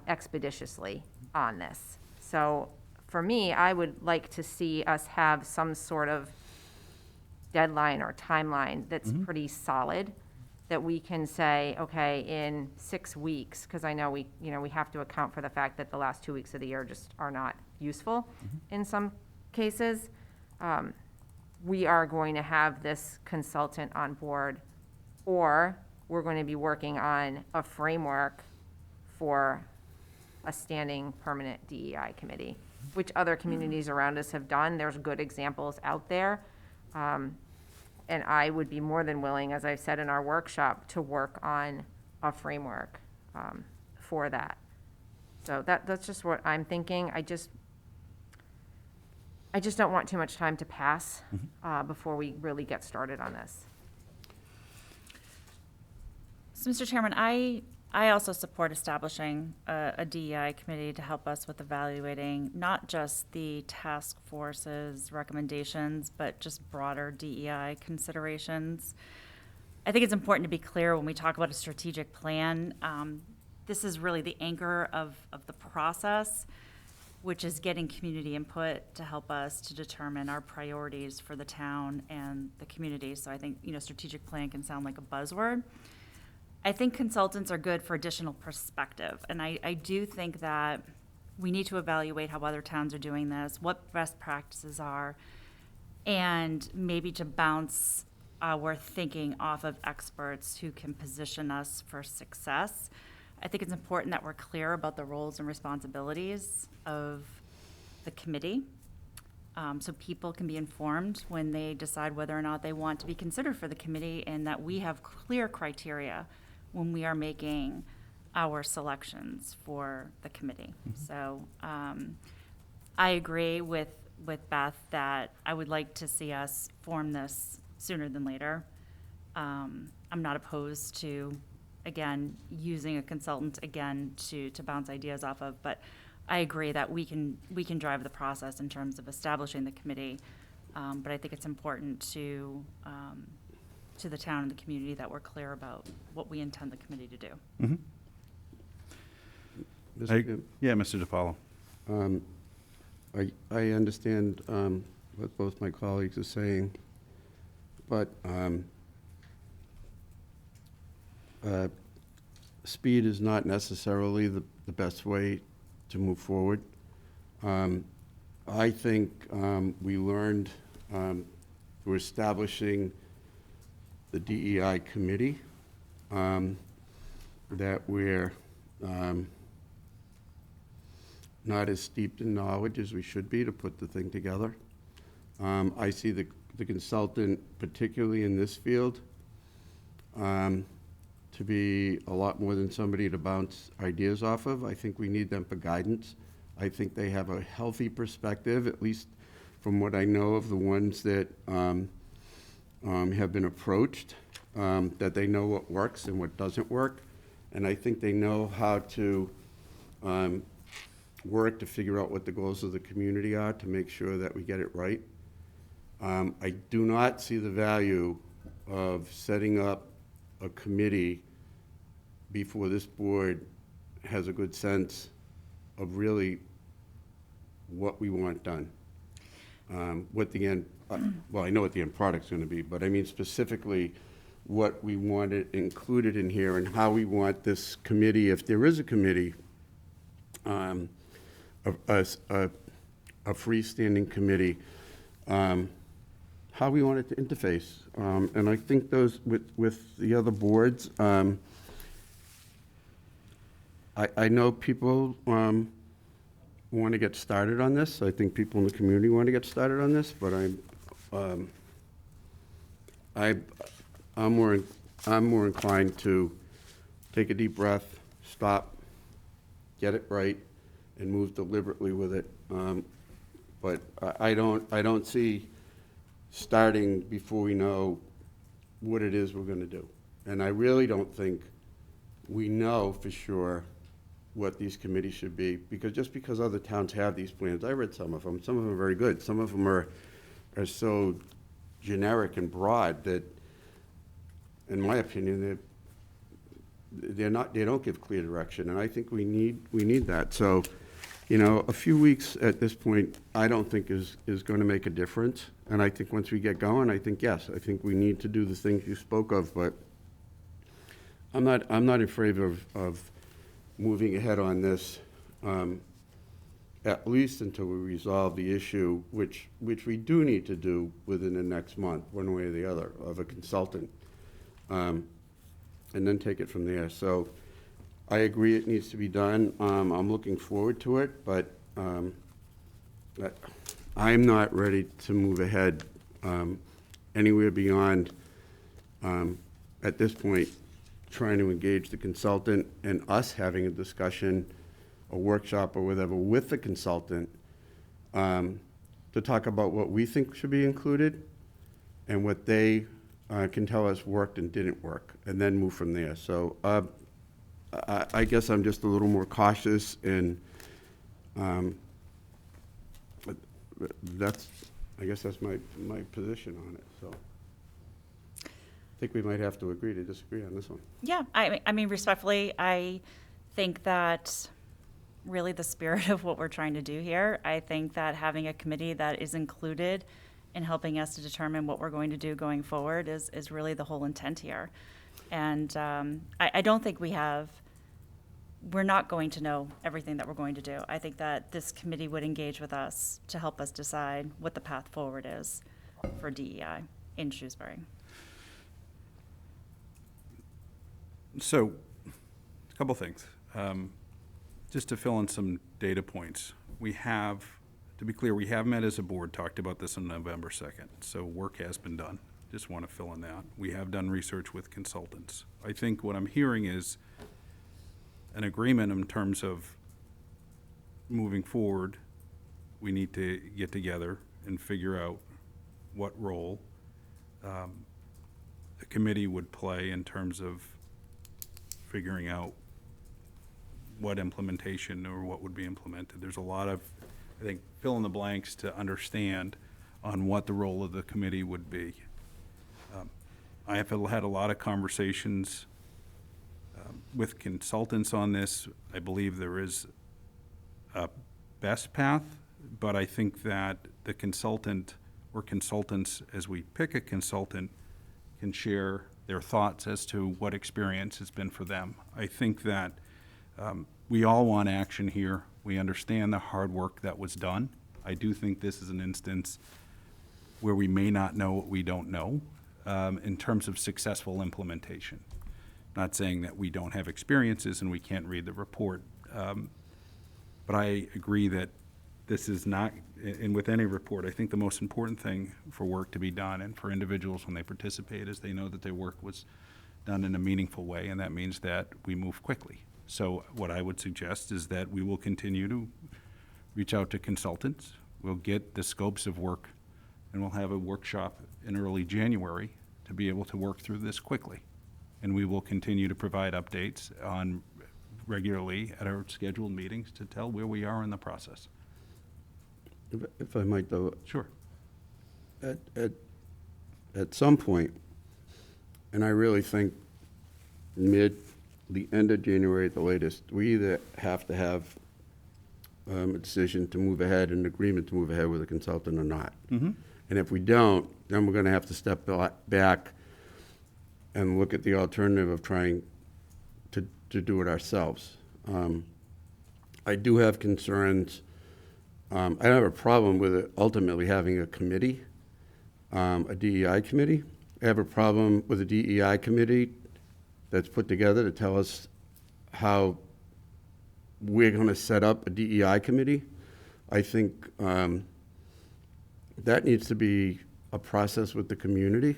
Speaker 5: expeditiously on this. So for me, I would like to see us have some sort of deadline or timeline that's pretty solid, that we can say, okay, in 6 weeks, because I know we have to account for the fact that the last 2 weeks of the year just are not useful in some cases. We are going to have this consultant on board, or we're going to be working on a framework for a standing permanent DEI committee, which other communities around us have done. There's good examples out there. And I would be more than willing, as I've said in our workshop, to work on a framework for that. So that's just what I'm thinking. I just don't want too much time to pass before we really get started on this.
Speaker 3: So, Mr. Chairman, I also support establishing a DEI committee to help us with evaluating not just the task force's recommendations, but just broader DEI considerations. I think it's important to be clear when we talk about a strategic plan. This is really the anchor of the process, which is getting community input to help us to determine our priorities for the town and the community. So I think, strategic plan can sound like a buzzword. I think consultants are good for additional perspective, and I do think that we need to evaluate how other towns are doing this, what best practices are, and maybe to bounce our thinking off of experts who can position us for success. I think it's important that we're clear about the roles and responsibilities of the committee, so people can be informed when they decide whether or not they want to be considered for the committee, and that we have clear criteria when we are making our selections for the committee. So I agree with Beth that I would like to see us form this sooner than later. I'm not opposed to, again, using a consultant again to bounce ideas off of, but I agree that we can drive the process in terms of establishing the committee. But I think it's important to the town and the community that we're clear about what we intend the committee to do.
Speaker 1: Yeah, Mr. DiPaolo.
Speaker 2: I understand what both my colleagues are saying, but speed is not necessarily the best way to move forward. I think we learned through establishing the DEI committee that we're not as steeped in knowledge as we should be to put the thing together. I see the consultant, particularly in this field, to be a lot more than somebody to bounce ideas off of. I think we need them for guidance. I think they have a healthy perspective, at least from what I know of the ones that have been approached, that they know what works and what doesn't work. And I think they know how to work to figure out what the goals of the community are to make sure that we get it right. I do not see the value of setting up a committee before this board has a good sense of really what we want done. What the end, well, I know what the end product's gonna be, but I mean specifically what we wanted included in here and how we want this committee, if there is a committee, a freestanding committee, how we want it to interface. And I think those, with the other boards, I know people want to get started on this. I think people in the community want to get started on this, but I'm more inclined to take a deep breath, stop, get it right, and move deliberately with it. But I don't see starting before we know what it is we're going to do. And I really don't think we know for sure what these committees should be, because just because other towns have these plans, I read some of them are very good. Some of them are so generic and broad that, in my opinion, they don't give clear direction, and I think we need that. So, you know, a few weeks at this point, I don't think is going to make a difference. And I think once we get going, I think yes, I think we need to do the things you spoke of. But I'm not in favor of moving ahead on this, at least until we resolve the issue, which we do need to do within the next month, one way or the other, of a consultant, and then take it from there. So I agree it needs to be done. I'm looking forward to it, but I'm not ready to move ahead anywhere beyond, at this point, trying to engage the consultant and us having a discussion, a workshop or whatever with the consultant to talk about what we think should be included and what they can tell us worked and didn't work, and then move from there. So I guess I'm just a little more cautious, and I guess that's my position on it. So I think we might have to agree to disagree on this one.
Speaker 3: Yeah, I mean, respectfully, I think that really the spirit of what we're trying to do here, I think that having a committee that is included in helping us to determine what we're going to do going forward is really the whole intent here. And I don't think we're not going to know everything that we're going to do. I think that this committee would engage with us to help us decide what the path forward is for DEI in Shrewsbury.
Speaker 1: So, a couple things. Just to fill in some data points. To be clear, we have met as a board, talked about this on November 2nd. So work has been done. Just want to fill in that. We have done research with consultants. I think what I'm hearing is an agreement in terms of moving forward. We need to get together and figure out what role the committee would play in terms of figuring out what implementation or what would be implemented. There's a lot of, I think, fill in the blanks to understand on what the role of the committee would be. I have had a lot of conversations with consultants on this. I believe there is a best path, but I think that the consultant or consultants, as we pick a consultant, can share their thoughts as to what experience has been for them. I think that we all want action here. We understand the hard work that was done. I do think this is an instance where we may not know what we don't know in terms of successful implementation. Not saying that we don't have experiences and we can't read the report, but I agree that this is not, and with any report, I think the most important thing for work to be done and for individuals when they participate is they know that their work was done in a meaningful way, and that means that we move quickly. So what I would suggest is that we will continue to reach out to consultants. We'll get the scopes of work, and we'll have a workshop in early January to be able to work through this quickly. And we will continue to provide updates on regularly at our scheduled meetings to tell where we are in the process.
Speaker 2: If I might, though,
Speaker 1: Sure.
Speaker 2: at some point, and I really think the end of January at the latest, we either have to have a decision to move ahead, an agreement to move ahead with a consultant or not. And if we don't, then we're going to have to step back and look at the alternative of trying to do it ourselves. I do have concerns. I don't have a problem with it ultimately having a committee, a DEI committee. I have a problem with a DEI committee that's put together to tell us how we're going to set up a DEI committee. I think that needs to be a process with the community.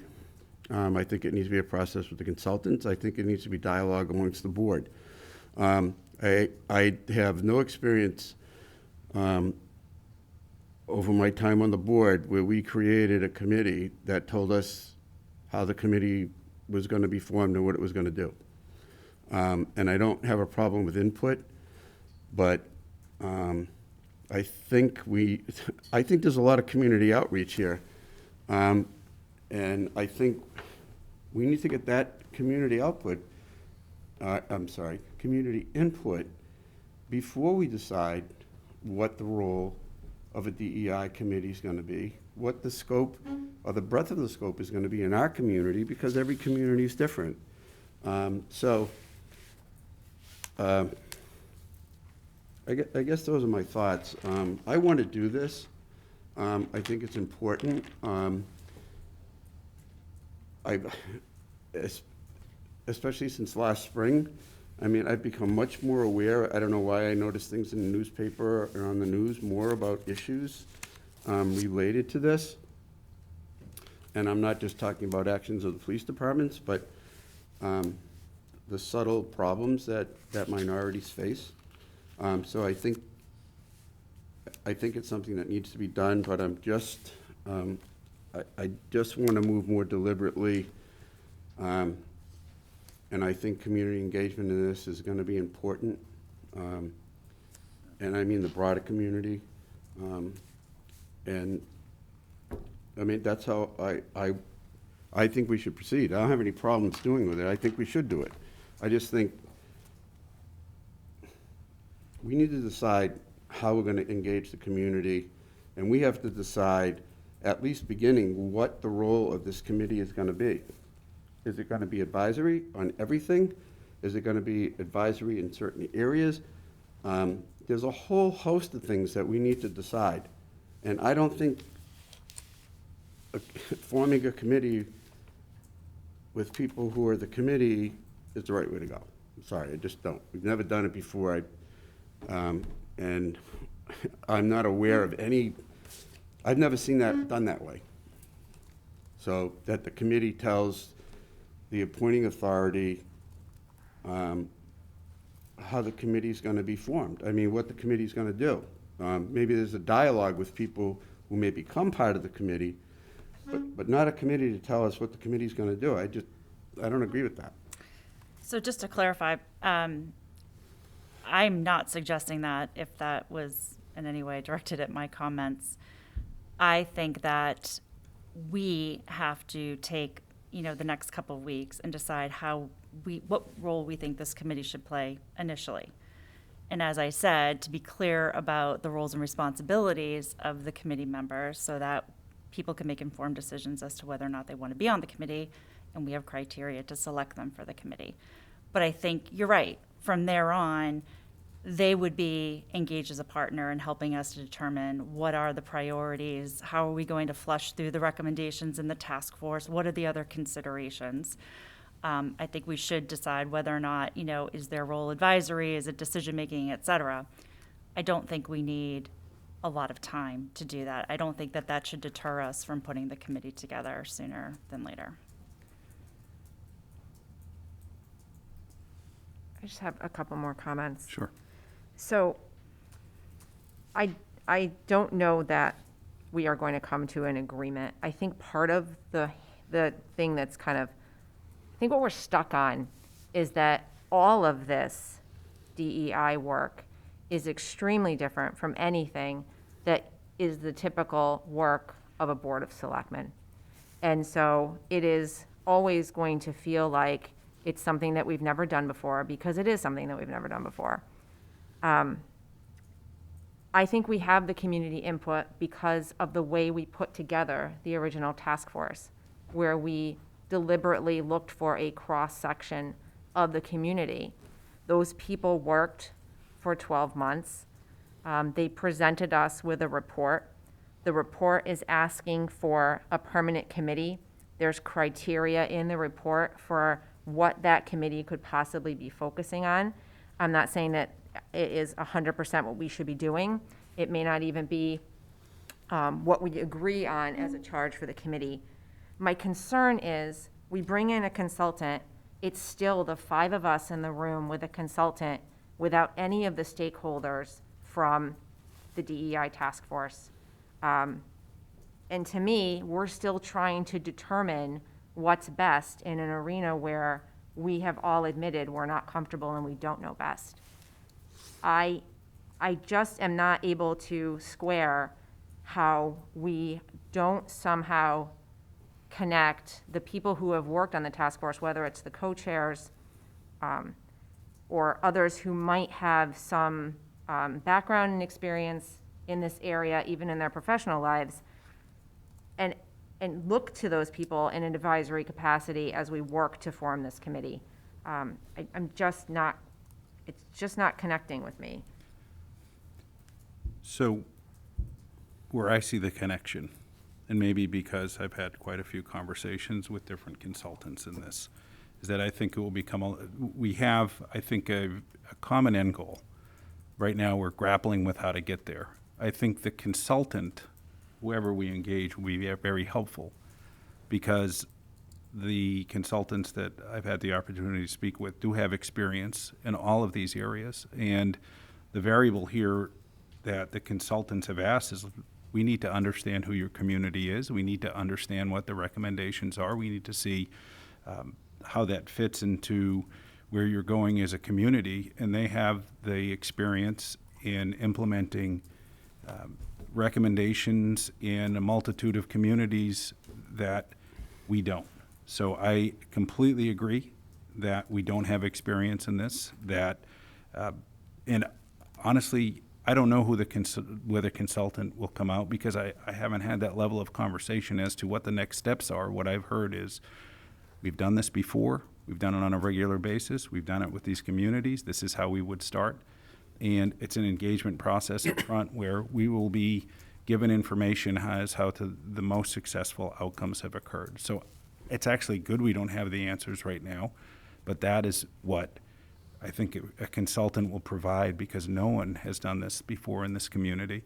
Speaker 2: I think it needs to be a process with the consultants. I think it needs to be dialogue amongst the board. I have no experience over my time on the board where we created a committee that told us how the committee was going to be formed and what it was going to do. And I don't have a problem with input, but I think there's a lot of community outreach here. And I think we need to get that community community input before we decide what the role of a DEI committee is going to be, what the scope or the breadth of the scope is going to be in our community, because every community is different. I guess those are my thoughts. I want to do this. I think it's important. Especially since last spring, I mean, I've become much more aware. I don't know why I noticed things in the newspaper or on the news more about issues related to this. And I'm not just talking about actions of the police departments, but the subtle problems that minorities face. So I think it's something that needs to be done, but I'm just, I just want to move more deliberately. And I think community engagement in this is going to be important. And I mean the broader community. And I mean, that's how I think we should proceed. I don't have any problems doing with it. I think we should do it. I just think we need to decide how we're going to engage the community, and we have to decide, at least beginning, what the role of this committee is going to be. Is it going to be advisory on everything? Is it going to be advisory in certain areas? There's a whole host of things that we need to decide. And I don't think forming a committee with people who are the committee is the right way to go. I'm sorry, I just don't. We've never done it before. And I'm not aware of any, I've never seen that done that way. So that the committee tells the appointing authority how the committee's going to be formed. I mean, what the committee's going to do. Maybe there's a dialogue with people who may become part of the committee, but not a committee to tell us what the committee's going to do. I don't agree with that.
Speaker 3: So just to clarify, I'm not suggesting that if that was in any way directed at my comments. I think that we have to take, the next couple of weeks and decide what role we think this committee should play initially. And as I said, to be clear about the roles and responsibilities of the committee members so that people can make informed decisions as to whether or not they want to be on the committee, and we have criteria to select them for the committee. But I think you're right. From there on, they would be engaged as a partner in helping us to determine what are the priorities, how are we going to flush through the recommendations in the task force, what are the other considerations. I think we should decide whether or not, is their role advisory, is it decision-making, et cetera. I don't think we need a lot of time to do that. I don't think that that should deter us from putting the committee together sooner than later.
Speaker 5: I just have a couple more comments.
Speaker 1: Sure.
Speaker 5: So I don't know that we are going to come to an agreement. I think part of the thing that's I think what we're stuck on is that all of this DEI work is extremely different from anything that is the typical work of a Board of Selectmen. And so it is always going to feel like it's something that we've never done before, because it is something that we've never done before. I think we have the community input because of the way we put together the original task force, where we deliberately looked for a cross-section of the community. Those people worked for 12 months. They presented us with a report. The report is asking for a permanent committee. There's criteria in the report for what that committee could possibly be focusing on. I'm not saying that it is 100% what we should be doing. It may not even be what we agree on as a charge for the committee. My concern is we bring in a consultant, it's still the 5 of us in the room with a consultant without any of the stakeholders from the DEI task force. And to me, we're still trying to determine what's best in an arena where we have all admitted we're not comfortable and we don't know best. I just am not able to square how we don't somehow connect the people who have worked on the task force, whether it's the co-chairs or others who might have some background and experience in this area, even in their professional lives, and look to those people in an advisory capacity as we work to form this committee. I'm just not, it's just not connecting with me.
Speaker 1: So where I see the connection, and maybe because I've had quite a few conversations with different consultants in this, is that I think it will become, we have, I think, a common end goal. Right now, we're grappling with how to get there. I think the consultant, whoever we engage, will be very helpful, because the consultants that I've had the opportunity to speak with do have experience in all of these areas. And the variable here that the consultants have asked is, we need to understand who your community is. We need to understand what the recommendations are. We need to see how that fits into where you're going as a community. And they have the experience in implementing recommendations in a multitude of communities that we don't. So I completely agree that we don't have experience in this, that, and honestly, I don't know who whether consultant will come out, because I haven't had that level of conversation as to what the next steps are. What I've heard is, we've done this before, we've done it on a regular basis, we've done it with these communities, this is how we would start. And it's an engagement process up front where we will be given information as how to the most successful outcomes have occurred. So it's actually good we don't have the answers right now, but that is what I think a consultant will provide, because no one has done this before in this community,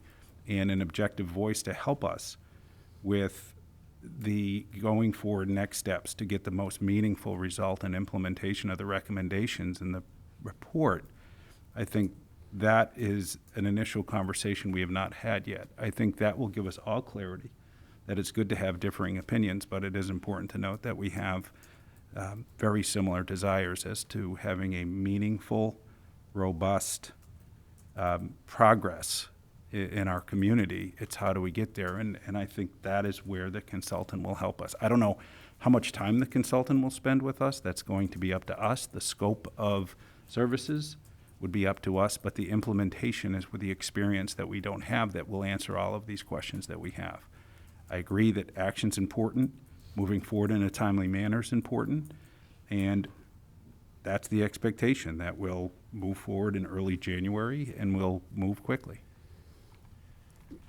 Speaker 1: and an objective voice to help us with the going forward next steps to get the most meaningful result and implementation of the recommendations in the report. I think that is an initial conversation we have not had yet. I think that will give us all clarity that it's good to have differing opinions, but it is important to note that we have very similar desires as to having a meaningful, robust progress in our community. It's how do we get there, and I think that is where the consultant will help us. I don't know how much time the consultant will spend with us. That's going to be up to us. The scope of services would be up to us, but the implementation is with the experience that we don't have that will answer all of these questions that we have. I agree that action's important. Moving forward in a timely manner is important. And that's the expectation, that we'll move forward in early January and we'll move quickly.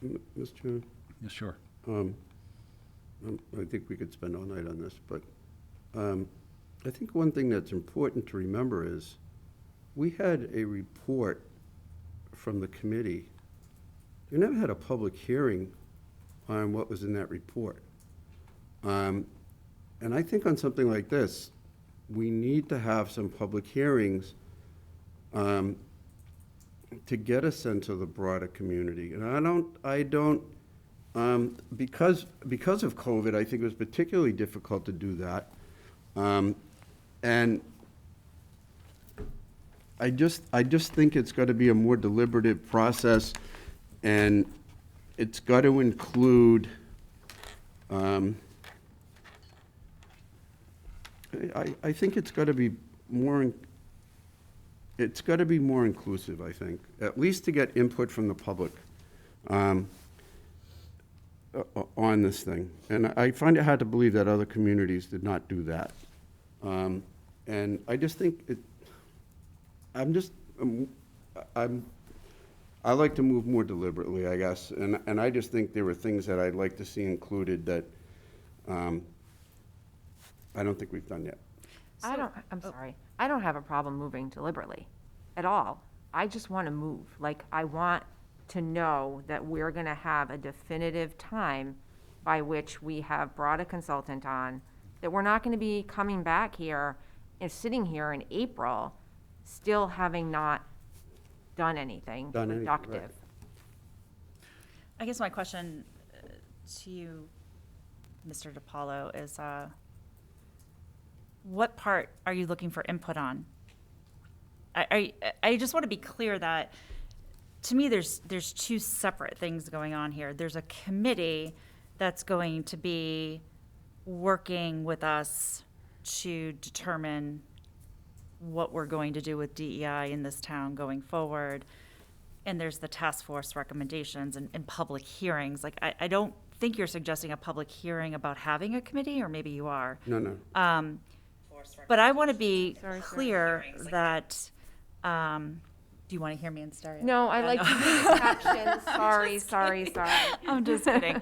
Speaker 2: Mr. Chairman,
Speaker 1: Yes, sure.
Speaker 2: I think we could spend all night on this, but I think one thing that's important to remember is we had a report from the committee. We never had a public hearing on what was in that report. And I think on something like this, we need to have some public hearings to get a sense of the broader community. And I don't, because of COVID, I think it was particularly difficult to do that. And I just think it's got to be a more deliberative process, and it's got to include, I think it's got to be more, it's got to be more inclusive, I think, at least to get input from the public on this thing. And I find it hard to believe that other communities did not do that. And I just think I like to move more deliberately, I guess. And I just think there were things that I'd like to see included that I don't think we've done yet.
Speaker 5: I'm sorry, I don't have a problem moving deliberately at all. I just want to move. Like, I want to know that we're going to have a definitive time by which we have brought a consultant on, that we're not going to be coming back here and sitting here in April still having not done anything productive.
Speaker 2: Right.
Speaker 3: I guess my question to you, Mr. DiPaolo, is what part are you looking for input on? I just want to be clear that, to me, there's two separate things going on here. There's a committee that's going to be working with us to determine what we're going to do with DEI in this town going forward. And there's the task force recommendations and public hearings. Like, I don't think you're suggesting a public hearing about having a committee, or maybe you are.
Speaker 2: No.
Speaker 3: But I want to be clear that, do you want to hear me in stereo?
Speaker 5: No, I like to do captions. Sorry.
Speaker 3: I'm just kidding.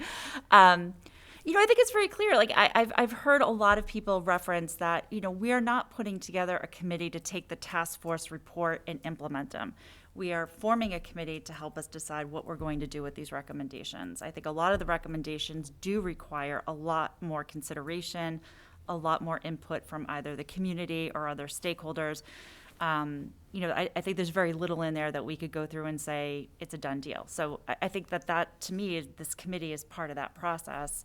Speaker 3: I think it's very clear. Like, I've heard a lot of people reference that, we are not putting together a committee to take the task force report and implement them. We are forming a committee to help us decide what we're going to do with these recommendations. I think a lot of the recommendations do require a lot more consideration, a lot more input from either the community or other stakeholders. I think there's very little in there that we could go through and say it's a done deal. So I think that to me, this committee is part of that process.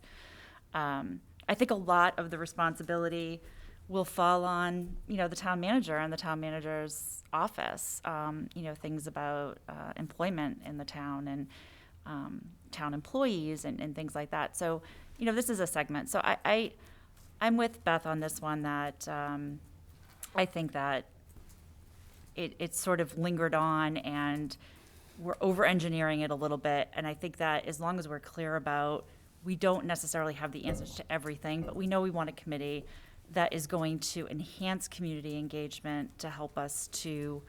Speaker 3: I think a lot of the responsibility will fall on, the town manager and the town manager's office. Things about employment in the town and town employees and things like that. So, this is a segment. So I'm with Beth on this one, that I think that it's sort of lingered on and we're over-engineering it a little bit. And I think that as long as we're clear about, we don't necessarily have the answers to everything, but we know we want a committee that is going to enhance community engagement to help us to,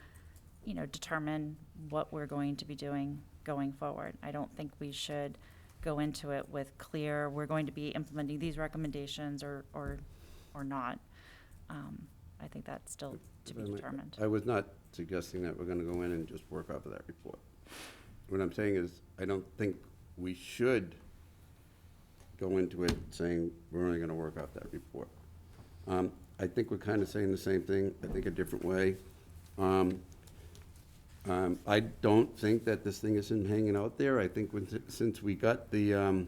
Speaker 3: determine what we're going to be doing going forward. I don't think we should go into it with clear, we're going to be implementing these recommendations or not. I think that's still to be determined.
Speaker 2: I was not suggesting that we're going to go in and just work off of that report. What I'm saying is, I don't think we should go into it saying we're only going to work off that report. I think we're kind of saying the same thing, I think a different way. I don't think that this thing isn't hanging out there. I think since we got the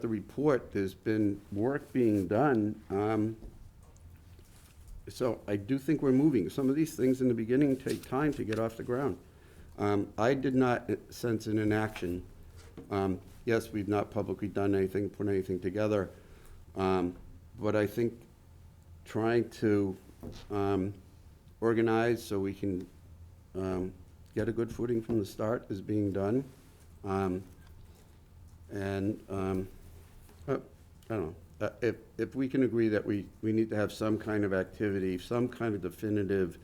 Speaker 2: report, there's been work being done. So I do think we're moving. Some of these things in the beginning take time to get off the ground. I did not sense an inaction. Yes, we've not publicly done anything, put anything together. But I think trying to organize so we can get a good footing from the start is being done. I don't know. if we can agree that we need to have some kind of activity, some kind of definitive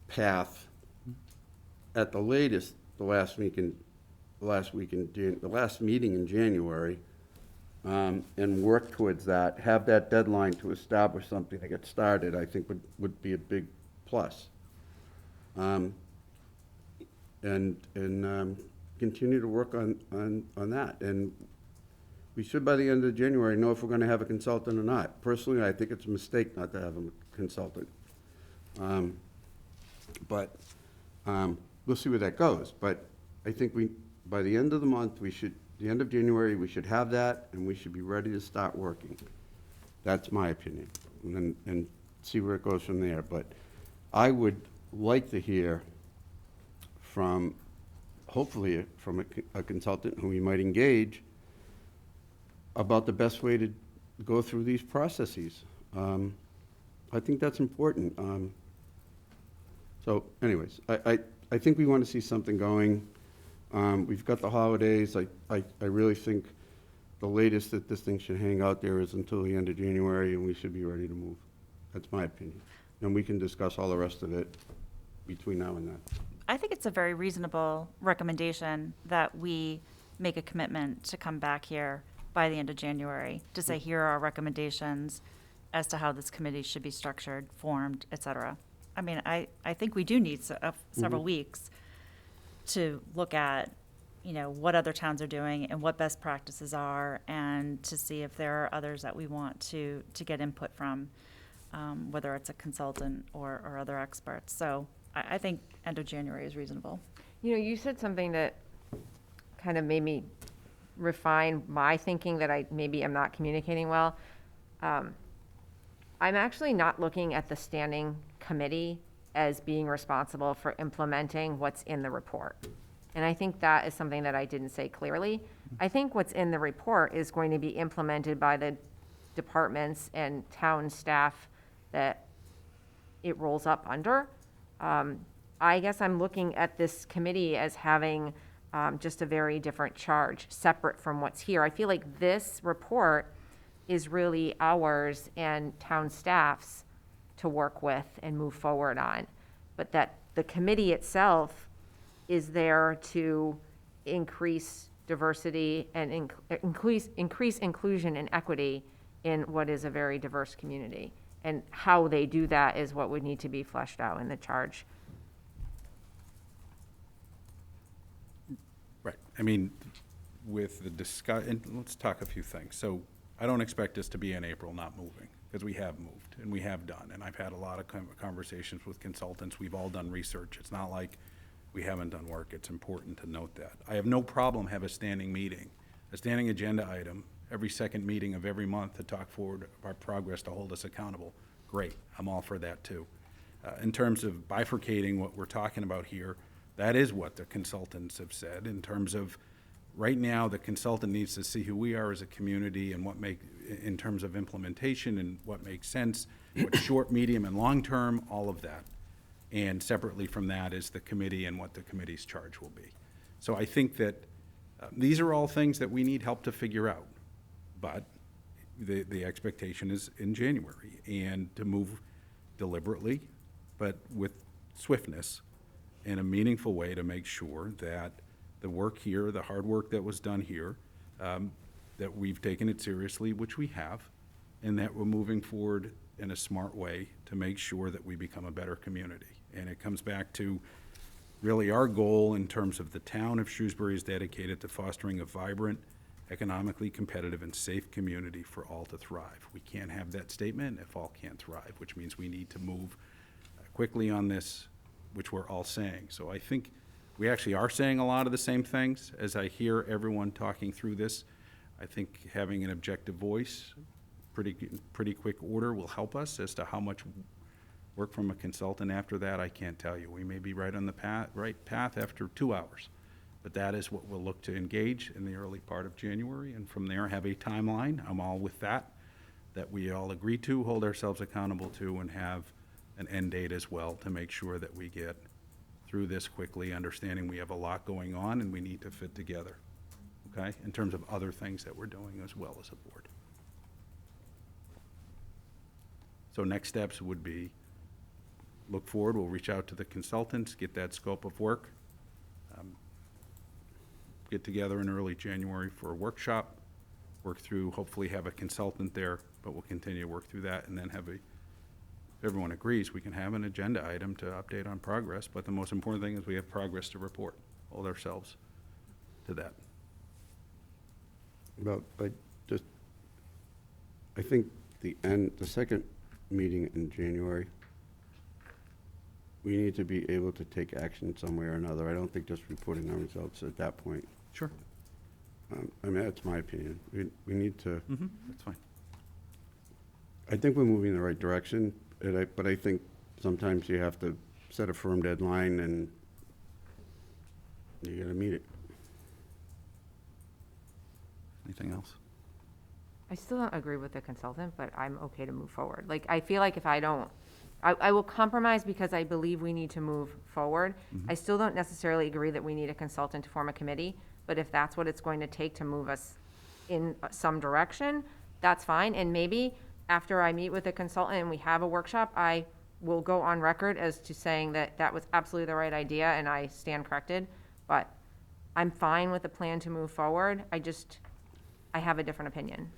Speaker 2: path, at the latest, the last meeting in January, and work towards that, have that deadline to establish something to get started, I think would be a big plus. And continue to work on that. And we should, by the end of January, know if we're gonna have a consultant or not. Personally, I think it's a mistake not to have a consultant. But we'll see where that goes. But I think by the end of the month, the end of January, we should have that, and we should be ready to start working. That's my opinion, and see where it goes from there. But I would like to hear hopefully from a consultant who we might engage about the best way to go through these processes. I think that's important. So anyways, I think we want to see something going. We've got the holidays. I really think the latest that this thing should hang out there is until the end of January, and we should be ready to move. That's my opinion. And we can discuss all the rest of it between now and then.
Speaker 3: I think it's a very reasonable recommendation that we make a commitment to come back here by the end of January to say, here are our recommendations as to how this committee should be structured, formed, et cetera. I mean, I think we do need several weeks to look at, what other towns are doing and what best practices are, and to see if there are others that we want to get input from, whether it's a consultant or other experts. So I think end of January is reasonable.
Speaker 5: You said something that kind of made me refine my thinking that I maybe am not communicating well. I'm actually not looking at the standing committee as being responsible for implementing what's in the report. And I think that is something that I didn't say clearly. I think what's in the report is going to be implemented by the departments and town staff that it rolls up under. I guess I'm looking at this committee as having just a very different charge, separate from what's here. I feel like this report is really ours and town staff's to work with and move forward on. But that the committee itself is there to increase diversity and increase inclusion and equity in what is a very diverse community. And how they do that is what would need to be fleshed out in the charge.
Speaker 1: Right. I mean, with the and let's talk a few things. So I don't expect us to be in April not moving, because we have moved and we have done. And I've had a lot of conversations with consultants. We've all done research. It's not like we haven't done work. It's important to note that. I have no problem have a standing meeting, a standing agenda item, every second meeting of every month to talk forward our progress, to hold us accountable. Great. I'm all for that too. In terms of bifurcating what we're talking about here, that is what the consultants have said. In terms of right now, the consultant needs to see who we are as a community and in terms of implementation and what makes sense, what's short, medium, and long-term, all of that. And separately from that is the committee and what the committee's charge will be. So I think that these are all things that we need help to figure out. But the expectation is in January, and to move deliberately, but with swiftness, in a meaningful way, to make sure that the work here, the hard work that was done here, that we've taken it seriously, which we have, and that we're moving forward in a smart way to make sure that we become a better community. And it comes back to really our goal in terms of the town of Shrewsbury is dedicated to fostering a vibrant, economically competitive, and safe community for all to thrive. We can't have that statement if all can't thrive, which means we need to move quickly on this, which we're all saying. So I think we actually are saying a lot of the same things. As I hear everyone talking through this, I think having an objective voice, pretty quick order, will help us. As to how much work from a consultant after that, I can't tell you. We may be right on the right path after 2 hours. But that is what we'll look to engage in the early part of January, and from there have a timeline. I'm all with that we all agree to, hold ourselves accountable to, and have an end date as well, to make sure that we get through this quickly, understanding we have a lot going on and we need to fit together. okay, in terms of other things that we're doing as well as a board. So next steps would be, look forward, we'll reach out to the consultants, get that scope of work, get together in early January for a workshop, work through, hopefully have a consultant there, but we'll continue to work through that, and then have a, if everyone agrees, we can have an agenda item to update on progress, but the most important thing is we have progress to report, hold ourselves to that.
Speaker 2: Well, I think the second meeting in January, we need to be able to take action some way or another. I don't think just reporting our results at that point.
Speaker 1: Sure.
Speaker 2: I mean, that's my opinion. We need to,
Speaker 1: That's fine.
Speaker 2: I think we're moving in the right direction, but I think sometimes you have to set a firm deadline and you gotta meet it.
Speaker 1: Anything else?
Speaker 5: I still don't agree with the consultant, but I'm okay to move forward. Like, I feel like if I don't, I will compromise because I believe we need to move forward. I still don't necessarily agree that we need a consultant to form a committee, but if that's what it's going to take to move us in some direction, that's fine. And maybe after I meet with a consultant and we have a workshop, I will go on record as to saying that that was absolutely the right idea and I stand corrected. But I'm fine with the plan to move forward. I have a different opinion.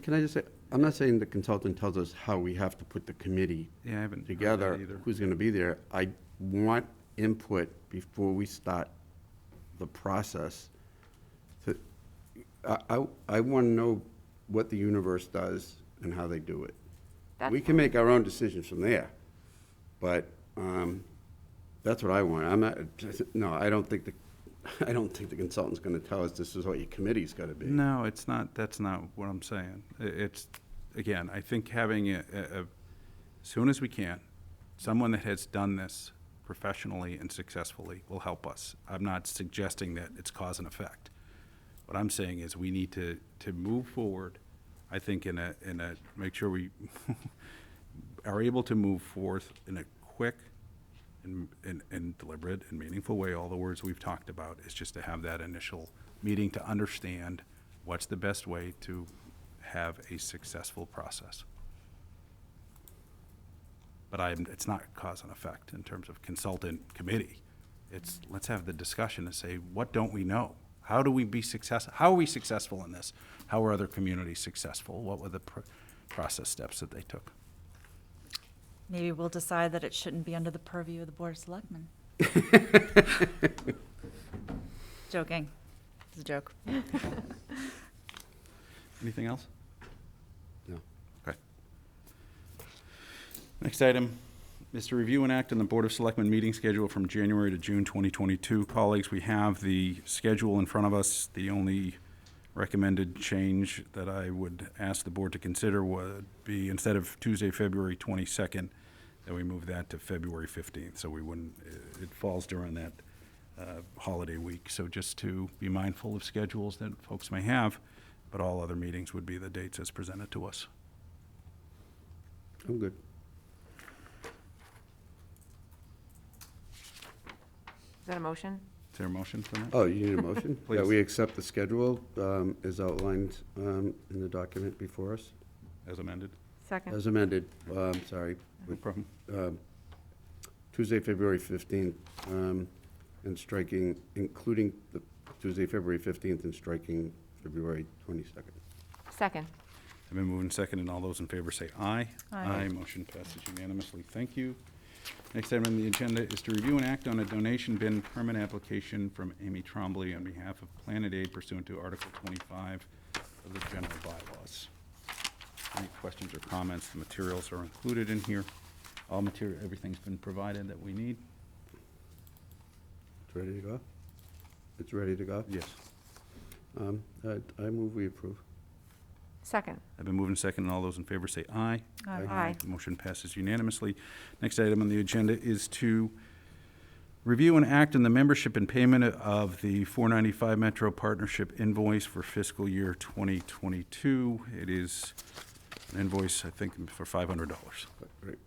Speaker 2: Can I just say, I'm not saying the consultant tells us how we have to put the committee
Speaker 1: Yeah, I haven't heard that
Speaker 2: together,
Speaker 1: either.
Speaker 2: who's gonna be there. I want input before we start the process. I wanna know what the universe does and how they do it.
Speaker 5: That's
Speaker 2: We can make our own decisions from there, but, that's what I want. I'm not, no, I don't think the consultant's gonna tell us this is what your committee's gotta be.
Speaker 1: No, it's not, that's not what I'm saying. It's, again, I think having as soon as we can, someone that has done this professionally and successfully will help us. I'm not suggesting that it's cause and effect. What I'm saying is we need to move forward, I think make sure we are able to move forth in a quick and deliberate and meaningful way. All the words we've talked about is just to have that initial meeting to understand what's the best way to have a successful process. But it's not cause and effect in terms of consultant committee. It's, let's have the discussion and say, what don't we know? How do we be successful? How are we successful in this? How are other communities successful? What were the process steps that they took?
Speaker 3: Maybe we'll decide that it shouldn't be under the purview of the Board of Selectmen. Joking. It's a joke.
Speaker 1: Anything else?
Speaker 2: No.
Speaker 1: Okay. Next item is to review and act on the Board of Selectmen meeting schedule from January to June 2022. Colleagues, we have the schedule in front of us. The only recommended change that I would ask the board to consider would be, instead of Tuesday, February 22nd, that we move that to February 15th. So we wouldn't, it falls during that holiday week. So just to be mindful of schedules that folks may have, but all other meetings would be the dates as presented to us.
Speaker 2: I'm good.
Speaker 5: Is that a motion?
Speaker 1: Is there a motion for that?
Speaker 2: Oh, you need a motion?
Speaker 1: Please.
Speaker 2: That we accept the schedule as outlined in the document before us,
Speaker 1: As amended?
Speaker 5: Second.
Speaker 2: as amended, sorry,
Speaker 1: No problem.
Speaker 2: Tuesday, February 15th, and striking, including the Tuesday, February 15th, and striking February 22nd.
Speaker 5: Second.
Speaker 1: I've been moving second, and all those in favor say aye.
Speaker 3: Aye.
Speaker 1: Motion passes unanimously. Thank you. Next item on the agenda is to review and act on a donation bin permit application from Amy Trombley on behalf of Planet Aid pursuant to Article 25 of the general bylaws. Any questions or comments? The materials are included in here. All material, everything's been provided that we need?
Speaker 2: It's ready to go? It's ready to go?
Speaker 1: Yes.
Speaker 2: I move we approve.
Speaker 5: Second.
Speaker 1: I've been moving second, and all those in favor say aye.
Speaker 5: Aye.
Speaker 1: Motion passes unanimously. Next item on the agenda is to review and act on the membership and payment of the 495 Metro Partnership invoice for fiscal year 2022. It is an invoice, I think, for $500.
Speaker 2: Great.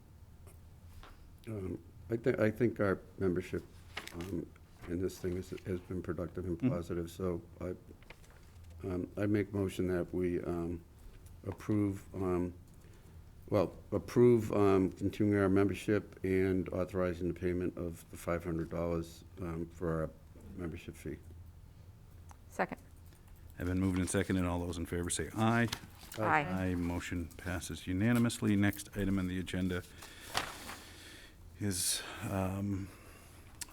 Speaker 2: I think our membership in this thing has been productive and positive, so I make motion that we approve, continuing our membership and authorizing the payment of the $500 for our membership fee.
Speaker 5: Second.
Speaker 1: Have been moved and seconded. All those in favor say aye.
Speaker 5: Aye.
Speaker 1: Aye. Motion passes unanimously. Next item on the agenda is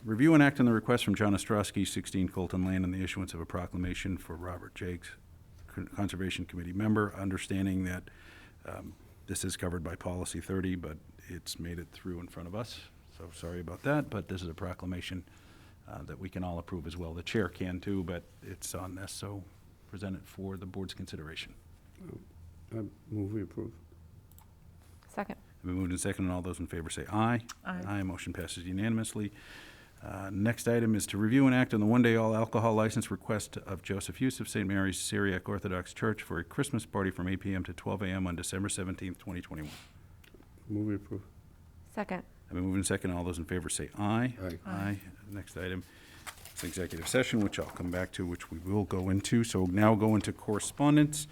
Speaker 1: review and act on the request from John Ostrowski, 16 Colton Lane, on the issuance of a proclamation for Robert Jakes, Conservation Committee member, understanding that this is covered by Policy 30, but it's made it through in front of us. So sorry about that, but this is a proclamation that we can all approve as well. The chair can too, but it's on this, so present it for the board's consideration.
Speaker 2: I move we approve.
Speaker 5: Second.
Speaker 1: Have been moved and seconded. All those in favor say aye.
Speaker 3: Aye.
Speaker 1: Motion passes unanimously. Next item is to review and act on the one-day all-alcohol license request of Joseph Yusuf, St. Mary's Syriac Orthodox Church, for a Christmas party from 8 p.m. to 12 a.m. on December 17th, 2021.
Speaker 2: Move we approve.
Speaker 5: Second.
Speaker 1: Have been moved and seconded. All those in favor say aye.
Speaker 2: Aye.
Speaker 1: Aye. Next item is executive session, which I'll come back to, which we will go into. So now go into correspondence.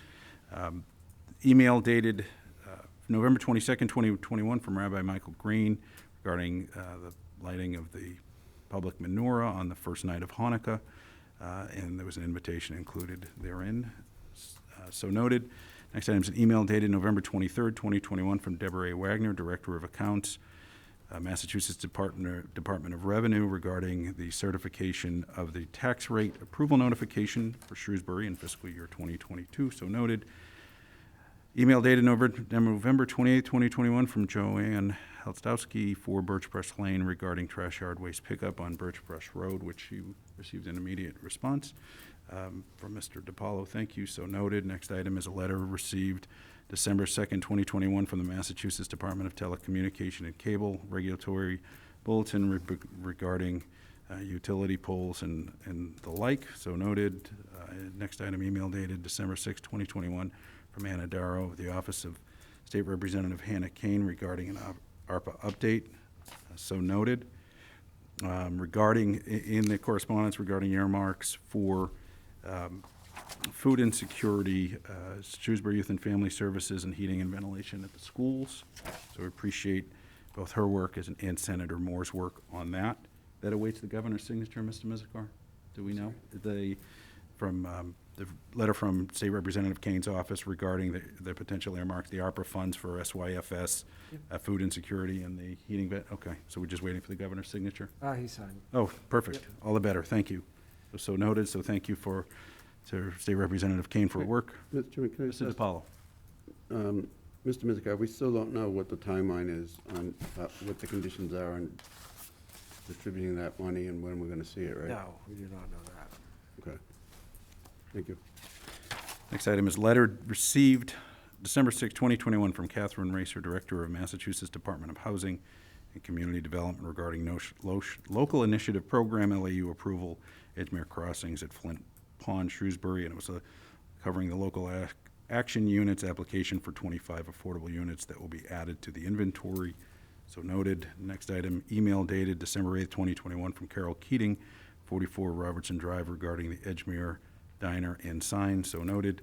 Speaker 1: Email dated November 22nd, 2021 from Rabbi Michael Green regarding the lighting of the public menorah on the first night of Hanukkah, and there was an invitation included therein. So noted. Next item is an email dated November 23rd, 2021 from Deborah A. Wagner, Director of Accounts, Massachusetts Department of Revenue, regarding the certification of the tax rate approval notification for Shrewsbury in fiscal year 2022. So noted. Email dated November 28, 2021 from Joanne Helstowski, 4 Birchbrush Lane, regarding trash yard waste pickup on Birchbrush Road, which she received an immediate response from Mr. DiPaolo. Thank you. So noted. Next item is a letter received December 2nd, 2021 from the Massachusetts Department of Telecommunication and Cable Regulatory Bulletin regarding utility poles and the like. So noted. Next item, email dated December 6th, 2021 from Anna Darrow of the Office of State Representative Hannah Kane regarding an ARPA update. So noted. Regarding, in the correspondence regarding earmarks for food insecurity, Shrewsbury Youth and Family Services, and heating and ventilation at the schools. So we appreciate both her work and Senator Moore's work on that. That awaits the governor's signature, Mr. Mizikar? Do we know? The letter from State Representative Kane's office regarding the potential earmarks, the ARPA funds for SYFS, food insecurity, and the heating vet. Okay, so we're just waiting for the governor's signature?
Speaker 6: He signed.
Speaker 1: Oh, perfect. All the better. Thank you. So noted. So thank you to State Representative Kane for her work.
Speaker 2: Mr. Chairman, can I
Speaker 1: Mr.
Speaker 2: just
Speaker 1: DiPaolo.
Speaker 2: Mr. Mizikar, we still don't know what the timeline is on what the conditions are on distributing that money and when we're going to see it, right?
Speaker 6: No, we do not know that.
Speaker 2: Okay. Thank you.
Speaker 1: Next item is letter received December 6, 2021 from Catherine Racer, Director of Massachusetts Department of Housing and Community Development, regarding local initiative program LAU approval, Edgemere Crossings at Flint Pond, Shrewsbury, and it was covering the local action units application for 25 affordable units that will be added to the inventory. So noted. Next item, email dated December 8, 2021 from Carol Keating, 44 Robertson Drive, regarding the Edgemere Diner and sign. So noted.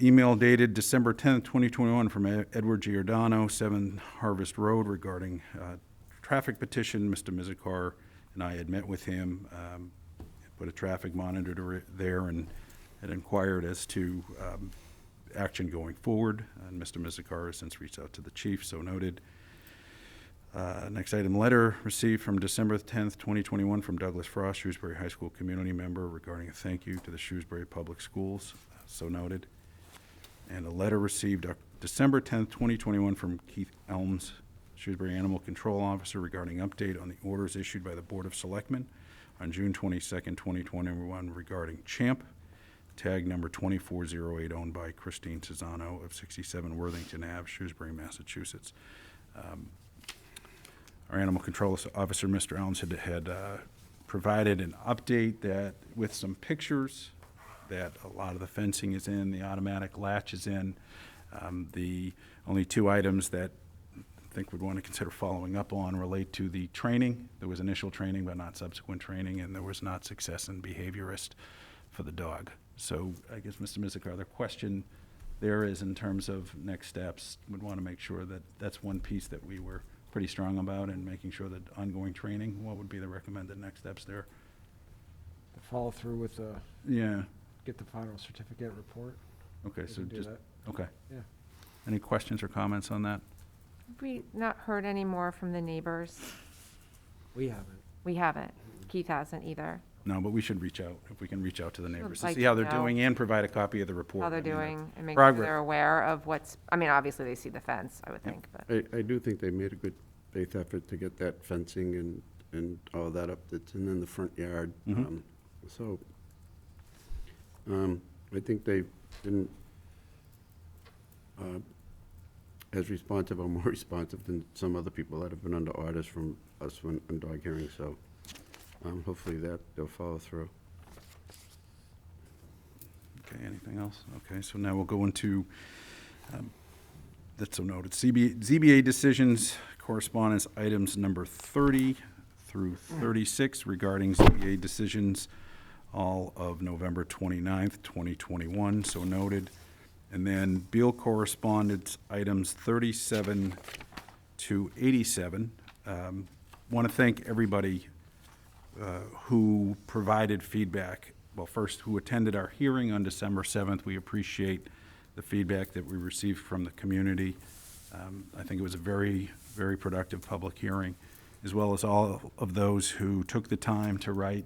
Speaker 1: Email dated December 10th, 2021 from Edward Giordano, 7 Harvest Road, regarding traffic petition. Mr. Mizikar and I had met with him, put a traffic monitor there, and had inquired as to action going forward. And Mr. Mizikar has since reached out to the chief, so noted. Next item, letter received from December 10th, 2021 from Douglas Frost, Shrewsbury High School community member, regarding a thank you to the Shrewsbury Public Schools, so noted. And a letter received December 10th, 2021 from Keith Elms, Shrewsbury Animal Control Officer, regarding update on the orders issued by the Board of Selectmen on June 22nd, 2021 regarding Champ, tag number 2408, owned by Christine Cesano of 67 Worthington Ave, Shrewsbury, Massachusetts. Our Animal Control Officer, Mr. Elms, had provided an update that with some pictures that a lot of the fencing is in, the automatic latch is in. The only 2 items that I think we'd want to consider following up on relate to the training. There was initial training, but not subsequent training, and there was not success in behaviorist for the dog. So I guess, Mr. Mizikar, the question there is in terms of next steps, would want to make sure that that's one piece that we were pretty strong about, and making sure that ongoing training, what would be the recommended next steps there?
Speaker 6: To follow through with the,
Speaker 1: Yeah,
Speaker 6: get the final certificate report.
Speaker 1: okay,
Speaker 6: We
Speaker 1: so
Speaker 6: can do
Speaker 1: just,
Speaker 6: that.
Speaker 1: okay.
Speaker 6: Yeah.
Speaker 1: Any questions or comments on that?
Speaker 5: Have we not heard any more from the neighbors?
Speaker 6: We haven't.
Speaker 5: We haven't. Keith hasn't either.
Speaker 1: No, but we should reach out, if we can reach out to the neighbors to
Speaker 5: like
Speaker 1: see how they're
Speaker 5: to know
Speaker 1: doing and provide a copy of the report.
Speaker 5: How they're
Speaker 1: I mean,
Speaker 5: doing and make sure
Speaker 1: progress.
Speaker 5: they're aware of what's, I mean, obviously they see the fence, I would think, but.
Speaker 2: I do think they made a good faith effort to get that fencing and all that up that's in the front yard.
Speaker 1: Mhm.
Speaker 2: So, I think they've been as responsive or more responsive than some other people that have been under orders from us on dog hearings, so hopefully that they'll follow through.
Speaker 1: Okay, anything else? Okay, so now we'll go into, that's so noted, ZBA decisions, correspondence items number 30 through 36 regarding ZBA decisions, all of November 29th, 2021, so noted. And then Beal correspondence items 37 to 87. Want to thank everybody who provided feedback. Well, first, who attended our hearing on December 7th. We appreciate the feedback that we received from the community. I think it was a very, very productive public hearing, as well as all of those who took the time to write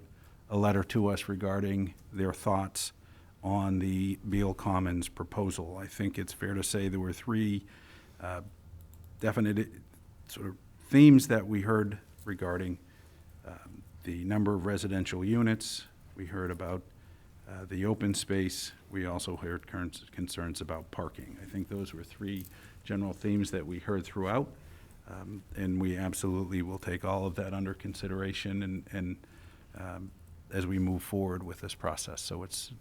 Speaker 1: a letter to us regarding their thoughts on the Beal Commons proposal. I think it's fair to say there were three definite sort of themes that we heard regarding the number of residential units. We heard about the open space. We also heard concerns about parking. I think those were three general themes that we heard throughout. And we absolutely will take all of that under consideration and as we move forward with this process. So it's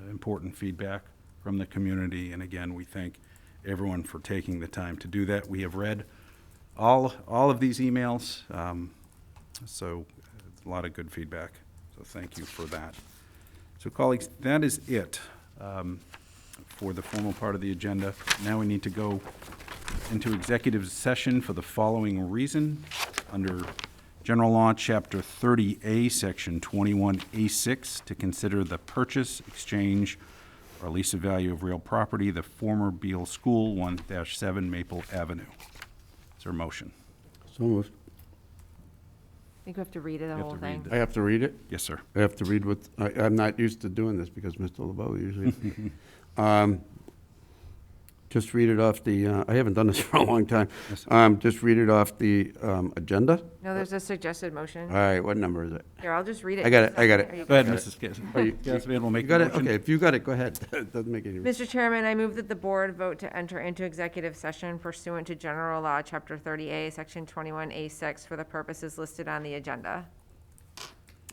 Speaker 1: important feedback from the community. And again, we thank everyone for taking the time to do that. We have read all of these emails. So a lot of good feedback. So thank you for that. So colleagues, that is it for the formal part of the agenda. Now we need to go into executive session for the following reason. Under General Law, Chapter 30A, Section 21A6, to consider the purchase, exchange, or lease of value of real property, the former Beal School, 1-7 Maple Avenue. Is there a motion?
Speaker 2: So moved.
Speaker 5: I think we have to read it, the
Speaker 1: You have
Speaker 5: whole
Speaker 1: to read
Speaker 5: thing.
Speaker 1: the-
Speaker 2: I have to read it?
Speaker 1: Yes, sir.
Speaker 2: I have to read what, I'm not used to doing this because Mr. LeBeau usually. Just read it off the, I haven't done this for a long time.
Speaker 1: Yes, sir.
Speaker 2: Just read it off the agenda.
Speaker 5: No, there's a suggested motion.
Speaker 2: All right, what number is it?
Speaker 5: Here, I'll just read it.
Speaker 2: I got it, I got it.
Speaker 5: Are you
Speaker 1: Go ahead,
Speaker 5: good?
Speaker 1: Mrs. Gaspar will make
Speaker 2: You
Speaker 1: the
Speaker 2: got it?
Speaker 1: motion.
Speaker 2: Okay, if you got it, go ahead. It doesn't make any difference.
Speaker 5: Mr. Chairman, I move that the board vote to enter into executive session pursuant to General Law, Chapter 30A, Section 21A6, for the purposes listed on the agenda.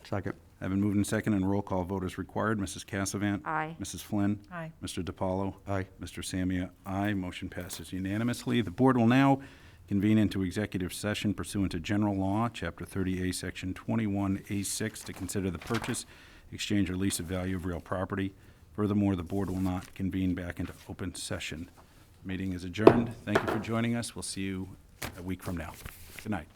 Speaker 2: Second.
Speaker 1: Having moved in second and roll call vote is required. Mrs. Cassavant?
Speaker 5: Aye.
Speaker 1: Mrs. Flynn?
Speaker 3: Aye.
Speaker 1: Mr. DiPaolo?
Speaker 2: Aye.
Speaker 1: Mr. Samia? Aye. Motion passes unanimously. The board will now convene into executive session pursuant to General Law, Chapter 30A, Section 21A6, to consider the purchase, exchange, or lease of value of real property. Furthermore, the board will not convene back into open session. Meeting is adjourned. Thank you for joining us. We'll see you a week from now. Good night.